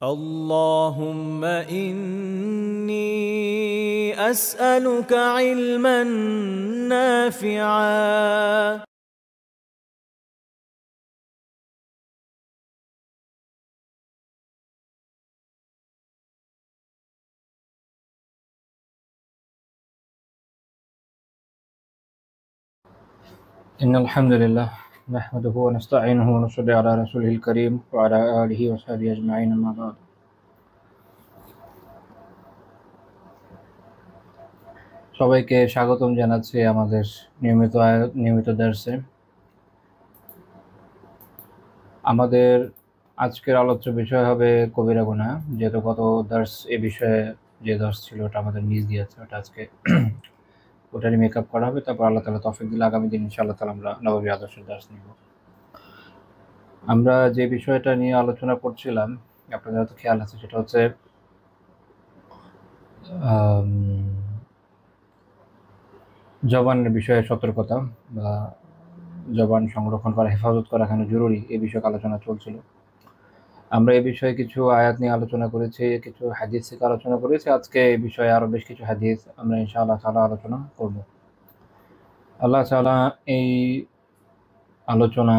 اللهم إني أسألك علما نافعا إن الحمد لله نحمده ونستعينه ونصلي على رسوله الكريم وعلى آله وصحبه أجمعين أما بعد সবাইকে স্বাগতম জানাচ্ছি আমাদের নিয়মিত দার্সে। আমাদের আজকের আলোচ্য বিষয় হবে কবিরা গুনাহ। যেহেতু গত দার্স এ বিষয়ে যে দার্স ছিল ওটা আমাদের মিস দিয়েছে, ওটা আজকে ওটারই মেকআপ করা হবে। তারপর আল্লাহ তাআলা তৌফিক দিলে আগামী দিন ইনশাআল্লাহ তাআলা আমরা নববী আদর্শের দার্স নিব। আমরা যে বিষয়টা নিয়ে আলোচনা করছিলাম আপনাদের হয়তো খেয়াল আছে, সেটা হচ্ছে জবানের বিষয়ে সতর্কতা বা জবান সংরক্ষণ করা, হেফাজত করা কেন জরুরি, এই বিষয়ে আলোচনা চলছিল। আমরা এই বিষয়ে কিছু আয়াত নিয়ে আলোচনা করেছি, কিছু হাদিস থেকে আলোচনা করেছি। আজকে এই বিষয়ে আরও বেশ কিছু হাদিস আমরা ইনশাআল্লাহ তাআলা আলোচনা করব। আল্লাহ তাআলা এই আলোচনা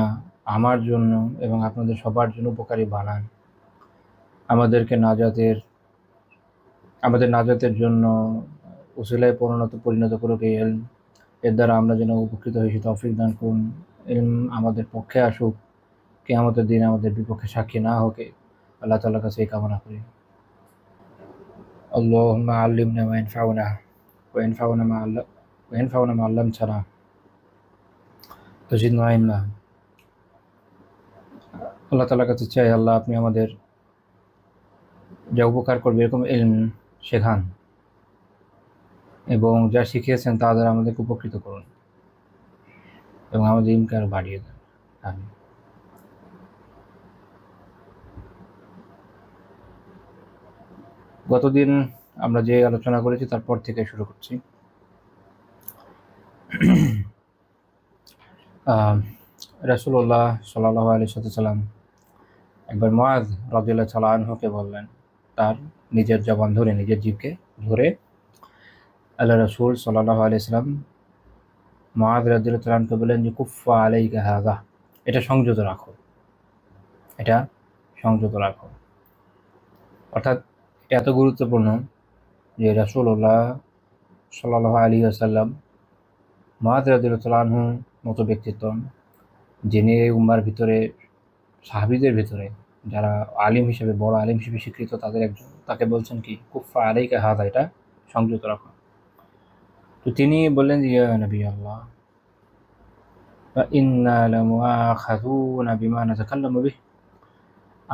আমার জন্য এবং আপনাদের সবার জন্য উপকারী বানান, আমাদের নাজাতের জন্য উসিলায় পরিণত করুক এই ইলম। এর দ্বারা আমরা যেন উপকৃত হই সে তৌফিক দান করুন। ইলম আমাদের পক্ষে আসুক, কিয়ামতের দিন আমাদের বিপক্ষে সাক্ষী না হোকে, আল্লাহ তাআলার কাছে এই কামনা করি। আল্লাহুম্মা আল্লিমনা মা ইয়ানফাউনা ওয়া ইয়ানফাউনা মা আল্লামতানা ওয়া জিদনা ইলমা। আল্লাহ তাআলার কাছে চাই, আল্লাহ আপনি আমাদের যা উপকার করবে এরকম ইলম শেখান এবং যা শিখিয়েছেন তা দ্বারা আমাদেরকে উপকৃত করুন এবং আমাদের ইলমকে আরো বাড়িয়ে দেন। আমিন। গতদিন আমরা যে আলোচনা করেছি তারপর থেকে শুরু করছি। রাসূলুল্লাহ সাল্লাল্লাহু আলাইহি ওয়াসাল্লাম একবার মুআয রাদিয়াল্লাহু তাআলা আনহুকে বললেন, তার নিজের জবান ধরে, নিজের জিহ্বাকে ধরে আল্লাহ রাসূল সাল্লাল্লাহু আলাইহি ওয়াসাল্লাম মুআয রাদিয়াল্লাহু তাআলা আনহুকে বললেন যে কুফা আলাইকা হাযা, এটা সংযত রাখো, এটা সংযত রাখো। অর্থাৎ এটা এত গুরুত্বপূর্ণ যে রাসূলুল্লাহ সাল্লাল্লাহু আলাইহি ওয়াসাল্লাম মুআয রাদিয়াল্লাহু তাআলা আনহু মতো ব্যক্তিত্ব, যিনি এই উম্মার ভিতরে সাহাবীদের ভিতরে যারা আলিম হিসেবে, বড় আলিম হিসেবে স্বীকৃত তাদের একজন, তাকে বলছেন কি কুফা আলাইকা হাযা, এটা সংযত রাখো। তো তিনি বললেন যে ইয়া নবী আল্লাহ ইন্না লামুআখাযুনা বিমা নাতাকাল্লামু বিহি,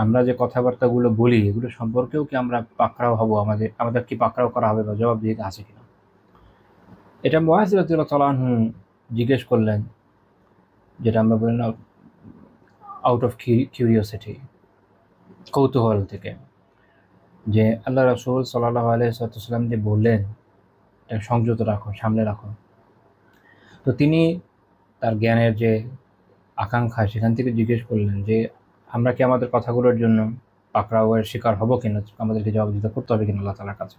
আমরা যে কথাবার্তাগুলো বলি এগুলো সম্পর্কেও কি আমরা পাকড়াও হব, আমাদের কি পাকড়াও করা হবে বা জবাব দিতে আছে কিনা। এটা মুআয রাদিয়াল্লাহু তাআলা আনহু জিজ্ঞেস করলেন, যেটা আমরা বলি না আউট অফ কিউরিওসিটি, কৌতূহল থেকে, যে আল্লাহ রাসূল সাল্লাল্লাহু আলাইহি ওয়াসাল্লাম যে বললেন এটা সংযত রাখো, সামনে রাখো। তো তিনি তার জ্ঞানের যে আকাঙ্ক্ষা সেখান থেকে জিজ্ঞেস করলেন যে আমরা কি আমাদের কথাগুলোর জন্য পাকড়াওয়ের শিকার হব কিনা, আমাদেরকে জবাব দিতে করতে হবে কিনা আল্লাহ তাআলার কাছে।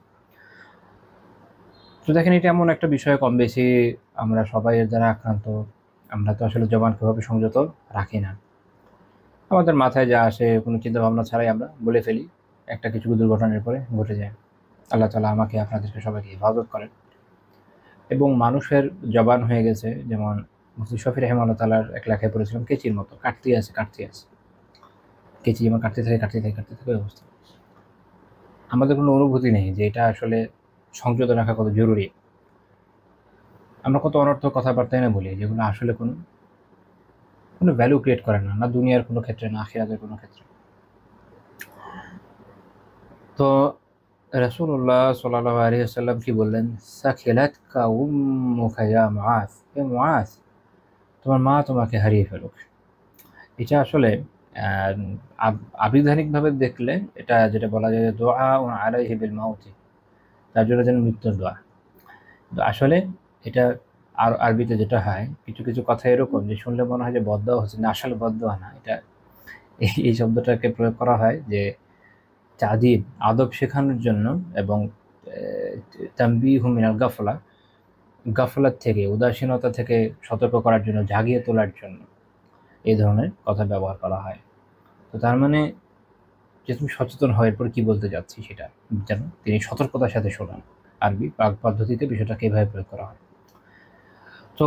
তো দেখেন, এটা এমন একটা বিষয় কম বেশি আমরা সবাই এর দ্বারা আক্রান্ত। আমরা তো আসলে জবানকে ভাবে সংযত রাখি না, আমাদের মাথায় যা আসে কোনো চিন্তা ভাবনা ছাড়াই আমরা বলে ফেলি, একটা কিছু দুর্ঘটনার পরে ঘটে যায়। আল্লাহ তাআলা আমাকে আপনাদেরকে সবাইকে হেফাজত করেন। এবং মানুষের জবান হয়ে গেছে যেমন মুফতি শফি রাহিমাহুল্লাহ তাআলার এক লেখায় পড়েছিলাম, কেচির মতো কাটতে আছে। কেচি যেমন কাটতে থাকে অবস্থা। আমাদের কোনো অনুভূতি নেই যে এটা আসলে সংযত রাখা কত জরুরি। আমরা কত অনর্থক কথাবার্তাই না বলি যেগুলো আসলে কোনো ভ্যালু ক্রিয়েট করে না, না দুনিয়ার কোনো ক্ষেত্রে, না আখিরাতের কোনো ক্ষেত্রে। তো রাসূলুল্লাহ সাল্লাল্লাহু আলাইহি ওয়াসাল্লাম কি বললেন, সাকিলাতকা উম্মুকা ইয়া মুআয, হে মুআয তোমার মা তোমাকে হারিয়ে ফেলুক। এটা আসলে আবিধানিকভাবে দেখলে এটা যেটা বলা যায় দোয়া আলাইহি বিল মাউতি, তার জন্য যেন মৃত্যুর দোয়া। তো আসলে এটা আর আরবিতে যেটা হয়, কিছু কিছু কথা এরকম যে শুনলে মনে হয় যে বদদোয়া হচ্ছে, না আসলে বদদোয়া না, এটা এই শব্দটাকে প্রয়োগ করা হয় যে তাদিব আদব শেখানোর জন্য, এবং তানবীহু মিনাল গাফলা গাফলাত থেকে, উদাসীনতা থেকে সতর্ক করার জন্য, জাগিয়ে তোলার জন্য এই ধরনের কথা ব্যবহার করা হয়। তো তার মানে যে তুমি সচেতন হওয়ার পর কি বলতে যাচ্ছি সেটা যেন তিনি সতর্কতার সাথে শোনান। আরবি বাক পদ্ধতিতে বিষয়টাকে এভাবে প্রয়োগ করা হয়। তো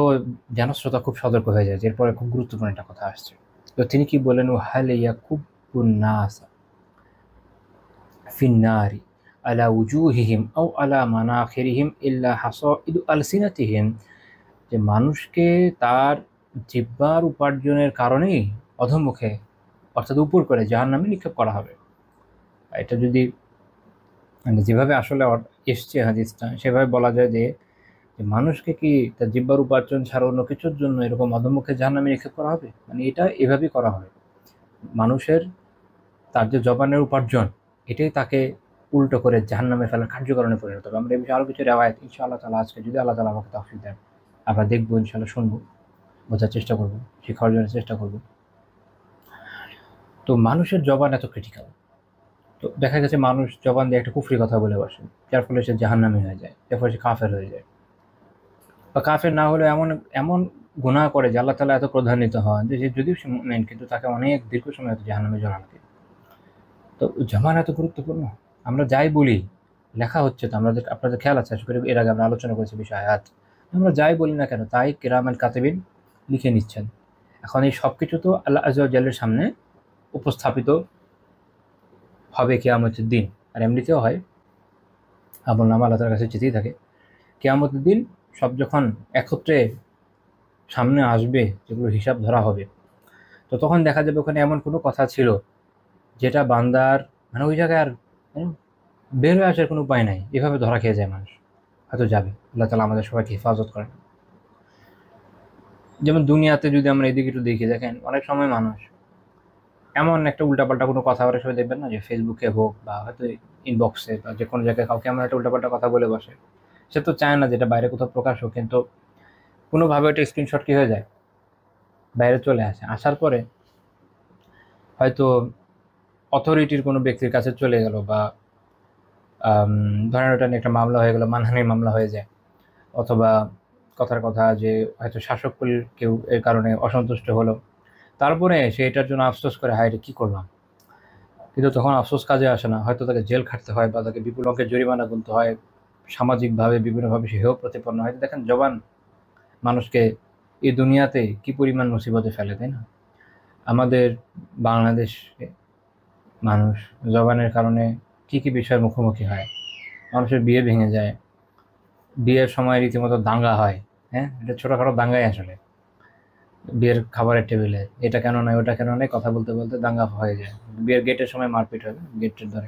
যেন শ্রোতা খুব সতর্ক হয়ে যায়। এরপরে খুব গুরুত্বপূর্ণ একটা কথা আসছে। তো তিনি কি বললেন, ও হাল ইয়াকুবুন নাস ফিন্নারি আলা উজুহিহিম আও আলা মানাখিরিহিম ইল্লা হাসাইদু আলসিনাতিহিম, যে মানুষকে তার জিহ্বার উপার্জনের কারণেই অধোমুখে অর্থাৎ উপর করে জাহান্নামে নিক্ষেপ করা হবে। এটা যদি মানে যেভাবে আসলে এসছে হাদিসটা, সেভাবে বলা যায় যে মানুষকে কি তার জিহ্বার উপার্জন ছাড়া অন্য কিছুর জন্য এরকম অধোমুখে জাহান্নামে নিক্ষেপ করা হবে? মানে এটা এভাবেই করা হয়। মানুষের তার যে জবানের উপার্জন, এটাই তাকে উল্টো করে জাহান্নামে ফেলার কার্যকারণে পরিণত হবে। আমরা এই বিষয়ে আরও কিছু রেওয়ায়েত ইনশাআল্লাহ তাআলা আজকে যদি আল্লাহ তাআলা আমাকে তৌফিক দেন আমরা দেখবো, ইনশাআল্লাহ শুনবো, বোঝার চেষ্টা করবো, শিক্ষা অর্জনের চেষ্টা করবো। তো মানুষের জবান এত ক্রিটিক্যাল। তো দেখা গেছে মানুষ জবান দিয়ে একটা কুফরি কথা বলে বসে, যার ফলে সে জাহান্নামী হয়ে যায়, যার ফলে সে কাফের হয়ে যায়। বা কাফের না হলে এমন এমন গুনাহ করে যে আল্লাহ তাআলা এত ক্রোধান্বিত হন যে যদিও সে মুমিন, কিন্তু তাকে অনেক দীর্ঘ সময় হয়তো জাহান্নামে জ্বলানো। তো জবান এত গুরুত্বপূর্ণ। আমরা যাই বলি, লেখা হচ্ছে তো, আপনাদের খেয়াল আছে, আশা করি এর আগে আমরা আলোচনা করেছি বিষয় আয়াত, আমরা যাই বলি না কেন তাই কিরামান কাতিবিন লিখে নিচ্ছেন। এখন এই সব কিছু তো আল্লাহ আযজা ওয়া জাল্লার সামনে উপস্থাপিত হবে কিয়ামতের দিন। আর এমনিতেও হয়, আমলনামা আল্লাহ তাআলার কাছে যেতেই থাকে। কিয়ামতের দিন সব যখন একত্রে সামনে আসবে, যেগুলো হিসাব ধরা হবে, তো তখন দেখা যাবে ওখানে এমন কোনো কথা ছিল যেটা বান্দার মানে ওই জায়গায় আর বের হয়ে আসার কোনো উপায় নাই, এভাবে ধরা খেয়ে যায় মানুষ, হয়তো যাবে। আল্লাহ তাআলা আমাদের সবাইকে হেফাজত করেন। যেমন দুনিয়াতে যদি আমরা এদিকে একটু দেখি, দেখেন অনেক সময় মানুষ এমন একটা উল্টাপাল্টা কোনো কথা অনেক সময় দেখবেন না, যে ফেসবুকে হোক বা হয়তো ইনবক্সে বা যে কোনো জায়গায় কাউকে এমন একটা উল্টাপাল্টা কথা বলে বসে, সে তো চায় না যেটা বাইরে কোথাও প্রকাশ হোক, কিন্তু কোনোভাবে ওটা স্ক্রিনশট কি হয়ে যায়, বাইরে চলে আসে। আসার পরে হয়তো অথরিটির কোনো ব্যক্তির কাছে চলে গেল, বা ধরেন ওটা নিয়ে একটা মামলা হয়ে গেল, মানহানির মামলা হয়ে যায়, অথবা কথার কথা যে হয়তো শাসক কেউ এর কারণে অসন্তুষ্ট হলো, তারপরে সে এটার জন্য আফসোস করে, হায় রে কী করলাম। কিন্তু তখন আফসোস কাজে আসে না, হয়তো তাকে জেল খাটতে হয় বা তাকে বিপুল অঙ্কের জরিমানা গুনতে হয়, সামাজিকভাবে বিভিন্নভাবে সে হেয় প্রতিপন্ন হয়। দেখেন জবান মানুষকে এই দুনিয়াতে কি পরিমাণ মুসিবতে ফেলে, তাই না? আমাদের বাংলাদেশে মানুষ জবানের কারণে কি কি বিষয়ের মুখোমুখি হয়। মানুষের বিয়ে ভেঙে যায়, বিয়ের সময় রীতিমতো দাঙ্গা হয়। হ্যাঁ, এটা ছোটোখাটো দাঙ্গাই আসলে। বিয়ের খাবারের টেবিলে এটা কেন নয়, ওটা কেন নয়, কথা বলতে বলতে দাঙ্গা হয়ে যায়। বিয়ের গেটের সময় মারপিট হবে, গেটের ধরে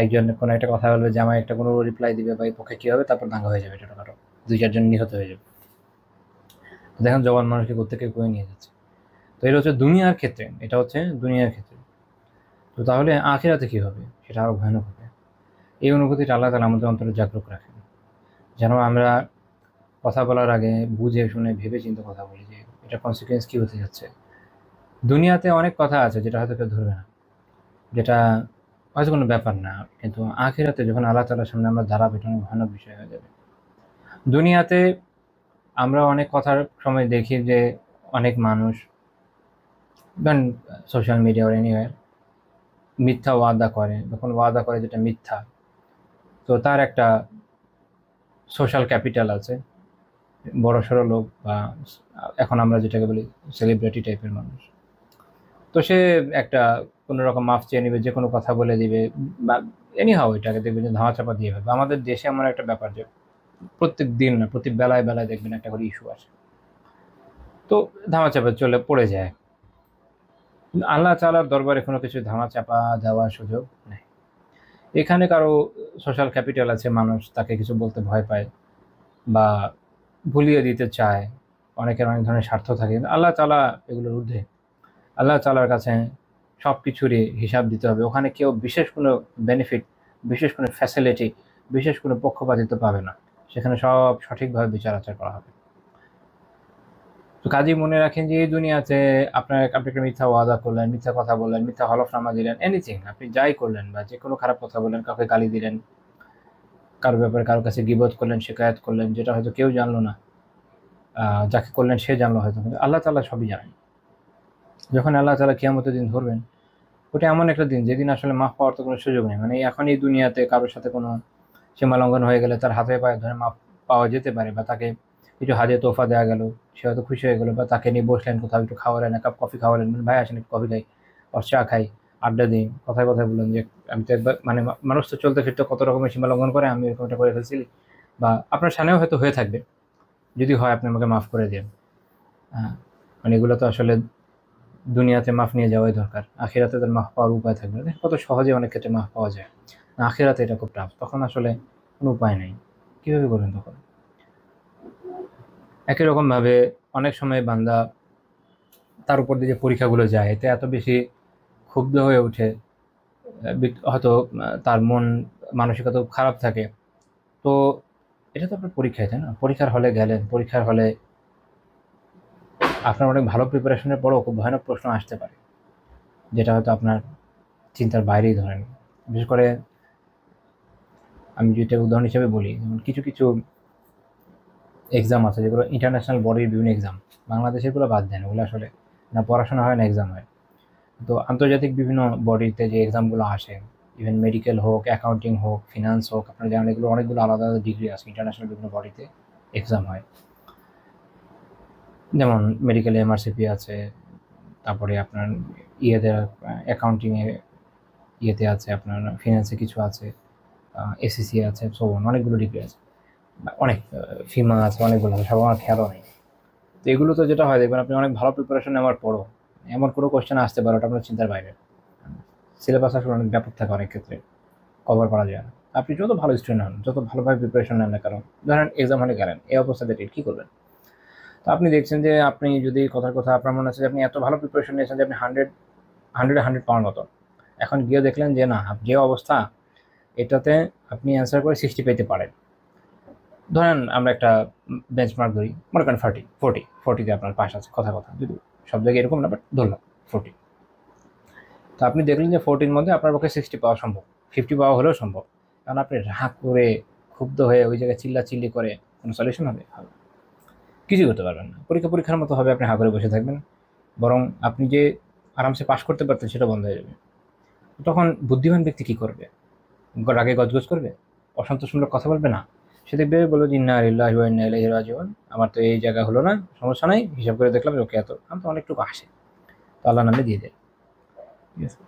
একজন কোনো একটা কথা বলবে, জামাই একটা কোনো রিপ্লাই দিবে বা এই পক্ষে কী হবে, তারপর দাঙ্গা হয়ে যাবে, ছোটোখাটো 2-4 জন নিহত হয়ে যাবে। দেখেন জবান মানুষকে কোত্থেকে কয়ে নিয়ে যাচ্ছে। তো এটা হচ্ছে দুনিয়ার ক্ষেত্রে, এটা হচ্ছে দুনিয়ার ক্ষেত্রে। তো তাহলে আখিরাতে কী হবে, সেটা আরও ভয়ানক হবে। এই অনুভূতিটা আল্লাহ তাআলা আমাদের অন্তরে জাগ্রত রাখেন, যেন আমরা কথা বলার আগে বুঝে শুনে ভেবে চিন্তে কথা বলি যে এটা কনসিকুয়েন্স কী হতে যাচ্ছে। দুনিয়াতে অনেক কথা আছে যেটা হয়তো কেউ ধরবে না, যেটা হয়তো কোনো ব্যাপার না, কিন্তু আখিরাতে যখন আল্লাহ তাআলার সামনে আমরা দাঁড়াবো, এটা অনেক ভয়ানক বিষয় হয়ে যাবে। দুনিয়াতে আমরা অনেক কথার সময় দেখি যে অনেক মানুষ ধরেন সোশ্যাল মিডিয়া ওর এনিওয়্যার মিথ্যা ওয়াদা করে, যখন ওয়াদা করে যেটা মিথ্যা, তো তার একটা সোশ্যাল ক্যাপিটাল আছে, বড় সড়ো লোক, বা এখন আমরা যেটাকে বলি সেলিব্রিটি টাইপের মানুষ। তো সে একটা কোনো রকম মাফ চেয়ে নেবে, যে কোনো কথা বলে দিবে, বা এনিহাও এটাকে দেখবে যে ধামাচাপা দিয়ে ফেলবে। আমাদের দেশে এমন একটা ব্যাপার যে প্রত্যেক দিন না, প্রতি বেলায় বেলায় দেখবেন একটা করে ইস্যু আসে, তো ধামাচাপা চলে পড়ে যায়। আল্লাহ তাআলার দরবারে কোনো কিছু ধামাচাপা দেওয়ার সুযোগ নেই। এখানে কারো সোশ্যাল ক্যাপিটাল আছে, মানুষ তাকে কিছু বলতে ভয় পায় বা ভুলিয়ে দিতে চায়, অনেকের অনেক ধরনের স্বার্থ থাকে, কিন্তু আল্লাহ তাআলা এগুলোর ঊর্ধ্বে। আল্লাহ তাআলার কাছে সব কিছুরই হিসাব দিতে হবে। ওখানে কেউ বিশেষ কোনো বেনিফিট, বিশেষ কোনো ফ্যাসিলিটি, বিশেষ কোনো পক্ষপাতিত্ব পাবে না। সেখানে সব সঠিকভাবে বিচার আচার করা হবে। তো কাজেই মনে রাখেন যে এই দুনিয়াতে আপনি একটা মিথ্যা ওয়াদা করলেন, মিথ্যা কথা বললেন, মিথ্যা হলফনামা দিলেন, এনিথিং আপনি যাই করলেন বা যে কোনো খারাপ কথা বললেন, কাউকে গালি দিলেন, কারো ব্যাপারে কারো কাছে গীবত করলেন, শিকায়াত করলেন, যেটা হয়তো কেউ জানলো না, যাকে করলেন সে জানলো হয়তো, কিন্তু আল্লাহ তাআলা সবই জানেন। যখন আল্লাহ তাআলা কিয়ামতের দিন ধরবেন, ওটা এমন একটা দিন যেদিন আসলে মাফ পাওয়ার তো কোনো সুযোগ নেই। মানে এখন এই দুনিয়াতে কারোর সাথে কোনো সীমা লঙ্ঘন হয়ে গেলে তার হাতে পায়ে ধরে মাফ পাওয়া যেতে পারে, বা তাকে কিছু হাদিয়া তোহফা দেওয়া গেল, সে হয়তো খুশি হয়ে গেল, বা তাকে নিয়ে বসলেন কোথাও, একটু খাওয়ালেন, এক কাপ কফি খাওয়ালেন, ভাই আসেন একটু কফি খাই আর চা খাই, আড্ডা দিই, কথায় কথায় বললেন যে আমি তো একবার, মানে মানুষ তো চলতে ফিরতে কত রকমের সীমা লঙ্ঘন করে, আমি এরকমটা করে ফেলছি, বা আপনার সামনেও হয়তো হয়ে থাকবে, যদি হয় আপনি আমাকে মাফ করে দেন। মানে এগুলো তো আসলে দুনিয়াতে মাফ নিয়ে যাওয়াই দরকার, আখিরাতে তার মাফ পাওয়ার উপায় থাকবে না। কত সহজে অনেক ক্ষেত্রে মাফ পাওয়া যায়, আখিরাতে এটা খুব টাফ, তখন আসলে কোনো উপায় নেই, কীভাবে করবেন তখন? একই রকমভাবে অনেক সময় বান্দা তার উপর দিয়ে যে পরীক্ষাগুলো যায়, এতে এত বেশি ক্ষুব্ধ হয়ে ওঠে, হয়তো তার মন মানসিকতা খারাপ থাকে। তো এটা তো আপনার পরীক্ষায়, তাই না? পরীক্ষার হলে গেলেন, পরীক্ষার হলে আপনার অনেক ভালো প্রিপারেশনের পরেও খুব ভয়ানক প্রশ্ন আসতে পারে, যেটা হয়তো আপনার চিন্তার বাইরেই ধরেন। বিশেষ করে আমি যেটা উদাহরণ হিসেবে বলি, যেমন কিছু কিছু এক্সাম আছে যেগুলো ইন্টারন্যাশনাল বডির বিভিন্ন এক্সাম, বাংলাদেশেরগুলো বাদ দেন, ওগুলো আসলে না পড়াশোনা হয় না এক্সাম হয়। তো আন্তর্জাতিক বিভিন্ন বডিতে যে এক্সামগুলো আসে, ইভেন মেডিকেল হোক, অ্যাকাউন্টিং হোক, ফিনান্স হোক, আপনারা জানেন এগুলো অনেকগুলো আলাদা আলাদা ডিগ্রি আছে, ইন্টারন্যাশনাল বিভিন্ন বডিতে এক্সাম হয়। যেমন মেডিকেলে এমআরসিপি আছে, তারপরে আপনার ইয়েতে অ্যাকাউন্টিংয়ে ইয়েতে আছে, আপনার ফিনান্সে কিছু আছে, এসিসি আছে, সো অনেকগুলো ডিগ্রি আছে, অনেক ফিমা আছে, অনেকগুলো আছে, সব আমার খেয়ালও নেই। তো এগুলো তো যেটা হয়, দেখবেন আপনি অনেক ভালো প্রিপারেশন নেওয়ার পরও এমন কোনো কোয়েশ্চেন আসতে পারে ওটা আপনার চিন্তার বাইরে, সিলেবাস আসলে অনেক ব্যাপক থাকে, অনেক ক্ষেত্রে কভার করা যায় না। আপনি যত ভালো স্টুডেন্ট হন, যত ভালোভাবে প্রিপারেশন নেন না কারণ, ধরেন এক্সাম হলে গেলেন, এই অবস্থাতে কী করবেন? তো আপনি দেখছেন যে আপনি যদি কথার কথা আপনার মনে হচ্ছে যে আপনি এত ভালো প্রিপারেশন নিয়েছেন যে আপনি 100 পাওয়ার মতো, এখন গিয়ে দেখলেন যে না, যে অবস্থা এটাতে আপনি অ্যান্সার করে 60 পেতে পারেন। ধরেন আমরা একটা বেঞ্চমার্ক ধরি, মনে করেন 40-40তে আপনার পাস আছে, কথা যদি সব জায়গায় এরকম না, বাট ধরলাম 40। তো আপনি দেখলেন যে 40-র মধ্যে আপনার পক্ষে 60 পাওয়া সম্ভব, 50 পাওয়া হলেও সম্ভব, কারণ আপনি রাগ করে ক্ষুব্ধ হয়ে ওই জায়গায় চিল্লাচিল্লি করে কোনো সলিউশন হবে? কিছুই করতে পারবেন না। পরীক্ষার মতো হবে, আপনি হা করে বসে থাকবেন, বরং আপনি যে আরামসে পাস করতে পারতেন সেটা বন্ধ হয়ে যাবে। তখন বুদ্ধিমান ব্যক্তি কী করবে? রাগে গজগজ করবে? অসন্তোষমূলক কথা বলবে না, সে দেখবে বলবে যে ইন্না লিল্লাহি ওয়া ইন্না ইলাইহি রাজিউন, আমার তো এই জায়গা হলো না, সমস্যা নাই, হিসাব করে দেখলাম ওকে এত, আমি তো অনেকটুকু আসে, তো আল্লাহ নামে দিয়ে দেয়। ঠিক আছে,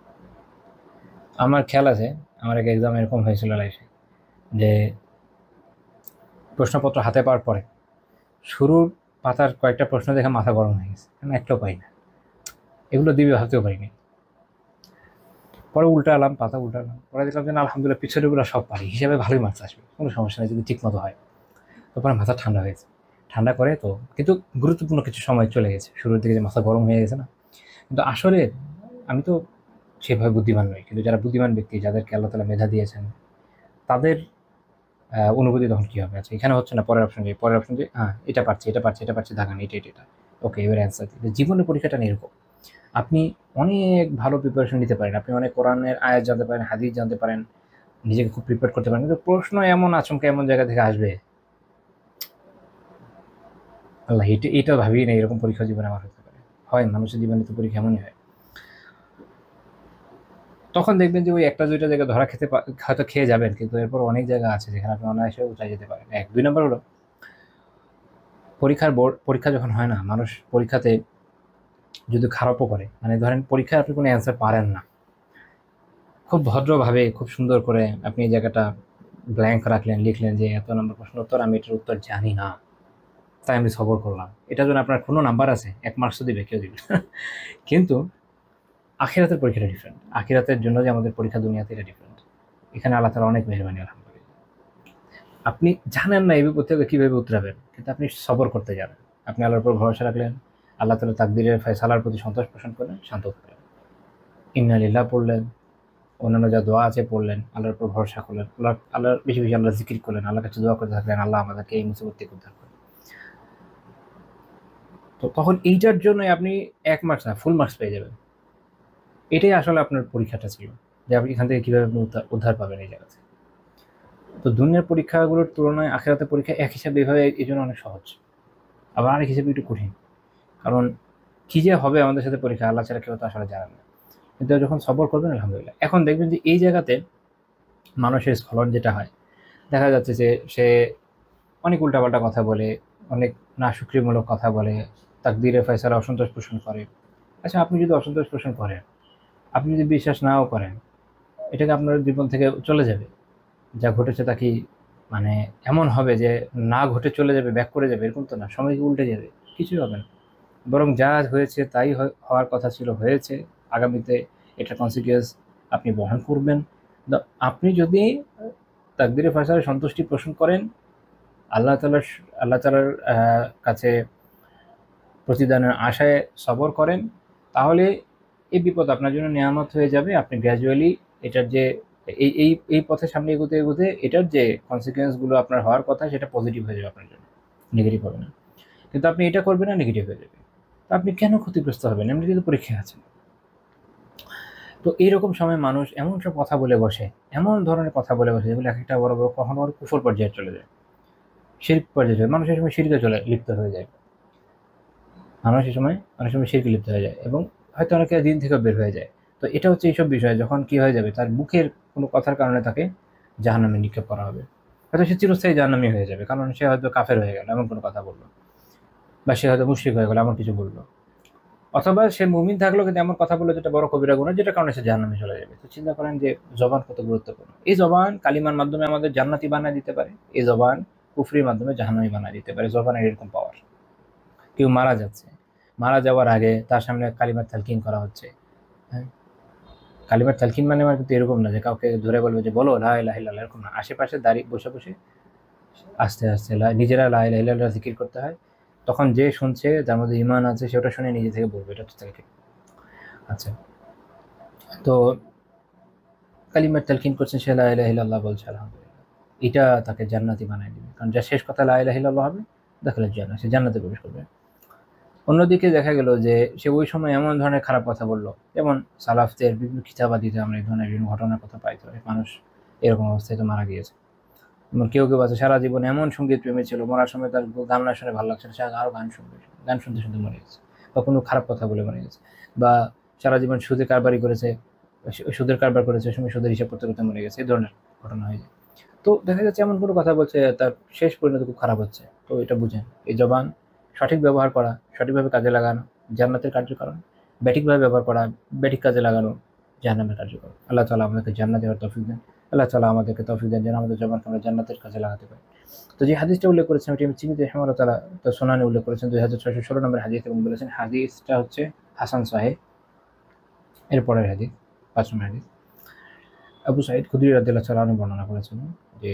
আমার খেয়াল আছে আমার এক এক্সাম এরকম হয়েছিল লাইফে, যে প্রশ্নপত্র হাতে পাওয়ার পরে শুরুর পাতার কয়েকটা প্রশ্ন দেখে মাথা গরম হয়ে গেছে, আমি একটাও পাই না, এগুলো দিবে ভাবতেও পারিনি। পরে পাতা উল্টালাম, পরে দেখলাম যে না আলহামদুলিল্লাহ পিছনেগুলো সব পারি, হিসাবে ভালোই মার্কস আসবে, কোনো সমস্যা নেই যদি ঠিক মতো হয়। তারপরে মাথা ঠান্ডা হয়েছে, ঠান্ডা করে তো, কিন্তু গুরুত্বপূর্ণ কিছু সময় চলে গেছে, শুরুর দিকে যে মাথা গরম হয়ে গেছে না, কিন্তু আসলে আমি তো সেভাবে বুদ্ধিমান নই, কিন্তু যারা বুদ্ধিমান ব্যক্তি, যাদেরকে আল্লাহ তাআলা মেধা দিয়েছেন, তাদের অনুভূতি তখন কী হবে? আচ্ছা এখানে হচ্ছে না, পরের অপশন যে হ্যাঁ এটা পারছি দাগান, এটা ওকে, এবার অ্যান্সার দিই। জীবনের পরীক্ষাটা নিয়ে এরকম, আপনি অনেক ভালো প্রিপারেশন নিতে পারেন, আপনি অনেক কোরআনের আয়াত জানতে পারেন, হাদিস জানতে পারেন, নিজেকে খুব প্রিপেয়ার করতে পারেন, কিন্তু প্রশ্ন এমন আচমকা এমন জায়গা থেকে আসবে, আল্লাহ, এটা ভাবিই না এরকম পরীক্ষা জীবনে আমার হতে পারে। হয় মানুষের জীবনে তো পরীক্ষা এমনই হয়। তখন দেখবেন যে ওই একটা দুইটা জায়গায় ধরা খেতে হয়তো খেয়ে যাবেন, কিন্তু এরপর অনেক জায়গা আছে যেখানে আপনি অনায়াসে উঠাই যেতে পারেন। 2 নম্বর হলো পরীক্ষা যখন হয় না, মানুষ পরীক্ষাতে যদি খারাপও করে, মানে ধরেন পরীক্ষায় আপনি কোনো অ্যান্সার পারেন না, খুব ভদ্রভাবে খুব সুন্দর করে আপনি এই জায়গাটা ব্ল্যাঙ্ক রাখলেন, লিখলেন যে এত নম্বর প্রশ্ন উত্তর, আমি এটার উত্তর জানি না, তাই আমি সবর করলাম। এটার জন্য আপনার কোনো নাম্বার আছে, 1 মার্কসও দিবে, কেউ দিবে না। কিন্তু আখিরাতের পরীক্ষাটা ডিফারেন্ট, আখিরাতের জন্য যে আমাদের পরীক্ষা দুনিয়াতে, এটা ডিফারেন্ট। এখানে আল্লাহ তাআলা অনেক মেহেরবানি, আলহামদুলিল্লাহ। আপনি জানেন না এই বিপদ থেকে কীভাবে উতরাবেন, কিন্তু আপনি সবর করতে জানেন, আপনি আল্লাহর উপর ভরসা রাখলেন, আল্লাহ তাআলা তাকদীরের ফয়সালার প্রতি সন্তোষ পোষণ করলেন, শান্ত থাকলেন, ইন্না লিল্লাহ পড়লেন, অন্যান্য যা দোয়া আছে পড়লেন, আল্লাহর উপর ভরসা করলেন, আল্লাহর বেশি বেশি আল্লাহ জিকির করলেন, আল্লাহর কাছে দোয়া করতে থাকলেন, আল্লাহ আমাদেরকে এই মুসিবত থেকে উদ্ধার করেন। তো তখন এইটার জন্য আপনি 1 মার্কস না, ফুল মার্কস পেয়ে যাবেন। এটাই আসলে আপনার পরীক্ষাটা ছিল, যে আপনি এখান থেকে কীভাবে আপনি উদ্ধার পাবেন এই জায়গা থেকে। তো দুনিয়ার পরীক্ষাগুলোর তুলনায় আখিরাতের পরীক্ষা এক হিসাবে এভাবে এই জন্য অনেক সহজ, আবার আরেক হিসেবে একটু কঠিন। কারণ কী যে হবে আমাদের সাথে পরীক্ষা, আল্লাহ ছাড়া কেউ তো আসলে জানে না। কিন্তু যখন সবর করবেন আলহামদুলিল্লাহ। এখন দেখবেন যে এই জায়গাতে মানুষের স্খলন যেটা হয়, দেখা যাচ্ছে যে সে অনেক উল্টাপাল্টা কথা বলে, অনেক নাশুকরিমূলক কথা বলে, তাকদীরে ফয়সালা অসন্তোষ পোষণ করে। আচ্ছা, আপনি যদি অসন্তোষ পোষণ করেন, আপনি যদি বিশ্বাস নাও করেন, এটাকে আপনার জীবন থেকে চলে যাবে? যা ঘটেছে তা কি মানে এমন হবে যে না ঘটে চলে যাবে, ব্যাক করে যাবে? এরকম তো না, সময় কি উল্টে যাবে? কিছুই হবে না। বরং যা হয়েছে তাই হওয়ার কথা ছিল হয়েছে। আগামীতে এটার কনসিকুয়েন্স আপনি বহন করবেন। আপনি যদি তাকদীরে ফয়সালায় সন্তুষ্টি পোষণ করেন, আল্লাহ তাআলার কাছে প্রতিদানের আশায় সবর করেন, তাহলে এই বিপদ আপনার জন্য নিয়ামত হয়ে যাবে। আপনি গ্র্যাজুয়ালি এটার যে এই পথে সামনে এগোতে এগোতে এটার যে কনসিকুয়েন্সগুলো আপনার হওয়ার কথা, সেটা পজিটিভ হয়ে যাবে আপনার জন্য, নেগেটিভ হবে না। কিন্তু আপনি এটা করবেন না, নেগেটিভ হয়ে যাবে। তো আপনি কেন ক্ষতিগ্রস্ত হবেন? এমনিতে তো পরীক্ষায় আছেন। তো এইরকম সময় মানুষ এমন সব কথা বলে বসে, এমন ধরনের কথা বলে বসে, যেগুলো এক একটা বড় বড় কখনো বড় কুফর পর্যায়ে চলে যায়, শিরক পর্যায়ে চলে। মানুষের সময় শিরকে লিপ্ত হয়ে যায়, মানুষের সময় অনেক সময় শিরকে লিপ্ত হয়ে যায়, এবং হয়তো অনেকে দিন থেকেও বের হয়ে যায়। তো এটা হচ্ছে এইসব বিষয়, যখন কি হয়ে যাবে, তার মুখের কোনো কথার কারণে তাকে জাহান্নামে নিক্ষেপ করা হবে। হয়তো সে চিরস্থায়ী জাহান্নামী হয়ে যাবে, কারণ সে হয়তো কাফের হয়ে গেল, এমন কোনো কথা বললো, বা সে হয়তো মুশরিক হয়ে গেল, এমন কিছু বললো। অথবা সে মুমিন থাকলো কিন্তু এমন কথা বললো যেটা বড় কবিরা গুনাহ, যেটা কারণে সে জাহান্নামে চলে যাবে। তো চিন্তা করেন যে জবান কত গুরুত্বপূর্ণ। এই জবান কালিমার মাধ্যমে আমাদের জান্নাতি বানায় দিতে পারে, এই জবান কুফরির মাধ্যমে জাহান্নামী বানায় দিতে পারে। জবানের এরকম পাওয়ার। কেউ মারা যাচ্ছে, মারা যাওয়ার আগে তার সামনে কালিমার তালকিন করা হচ্ছে। হ্যাঁ, কালিমার তালকিন মানে আমার কিন্তু এরকম না যে কাউকে ধরে বলবে যে বলো লা ইলাহা ইল্লাল্লাহ, এরকম না। আশেপাশে দাঁড়িয়ে বসে বসে আস্তে আস্তে নিজেরা লা ইলাহা ইল্লাল্লাহ জিকির করতে হয়। তখন যে শুনছে, যার মধ্যে ঈমান আছে, সেটা শুনে নিজে থেকে বলবে, এটা তো তালকিন। আচ্ছা, তো কালিমার তালকিন করছেন, সে লা ইলাহা ইল্লাল্লাহ বলছে, আলহামদুলিল্লাহ, এটা তাকে জান্নাতি বানায় দিবে। কারণ যার শেষ কথা লা ইলাহা ইল্লাল্লাহ হবে, দাখিলাল জান্নাহ, সে জান্নাতে প্রবেশ করবে। অন্যদিকে দেখা গেল যে সে ওই সময় এমন ধরনের খারাপ কথা বললো, যেমন সালাফদের বিভিন্ন কিতাবাদিতে আমরা এই ধরনের বিভিন্ন ঘটনার কথা পাইতে পারি। মানুষ এরকম অবস্থায় তো মারা গিয়েছে। কেউ কেউ আছে সারা জীবন এমন সঙ্গীত প্রেমী ছিল, মরার সময় তার গান না শুনে ভালো লাগছে না, সে আরও গান শুনবে, গান শুনতে শুনতে মরে গেছে, বা কোনো খারাপ কথা বলে মরে গেছে। বা সারা জীবন সুদে কারবারি করেছে, সুদের কারবার করেছে, সময় সুদের হিসাব করতে করতে মরে গেছে, এই ধরনের ঘটনা হয়ে যায়। তো দেখা যাচ্ছে এমন কোনো কথা বলছে, তার শেষ পরিণতি খুব খারাপ হচ্ছে। তো এটা বুঝেন, এই জবান সঠিক ব্যবহার করা, সঠিকভাবে কাজে লাগানো জান্নাতের কার্যকারণ, ব্যাঠিকভাবে ব্যবহার করা, ব্যাঠিক কাজে লাগানো জাহান্নামের কার্যকারণ। আল্লাহ তাআলা আমাদেরকে জান্নাত দেওয়ার তৌফিক দেন। আল্লাহ তাআলা আমাদেরকে তৌফিক দেন যেন আমাদের জবানকে আমরা জান্নাতের কাজে লাগাতে পারি। তো যে হাদিসটা উল্লেখ করেছেন, ওটি আমি চিনিতে রহমাহুল্লাহ তাআলা তো সুনানে উল্লেখ করেছেন 2616 নম্বর হাদিস, এবং বলেছেন হাদিসটা হচ্ছে হাসান সাহিহ। এর পরের হাদিস 5 নম্বর হাদিস, আবু সাঈদ খুদরি রাদিয়াল্লাহু তাআলা আনহু বর্ণনা করেছেন যে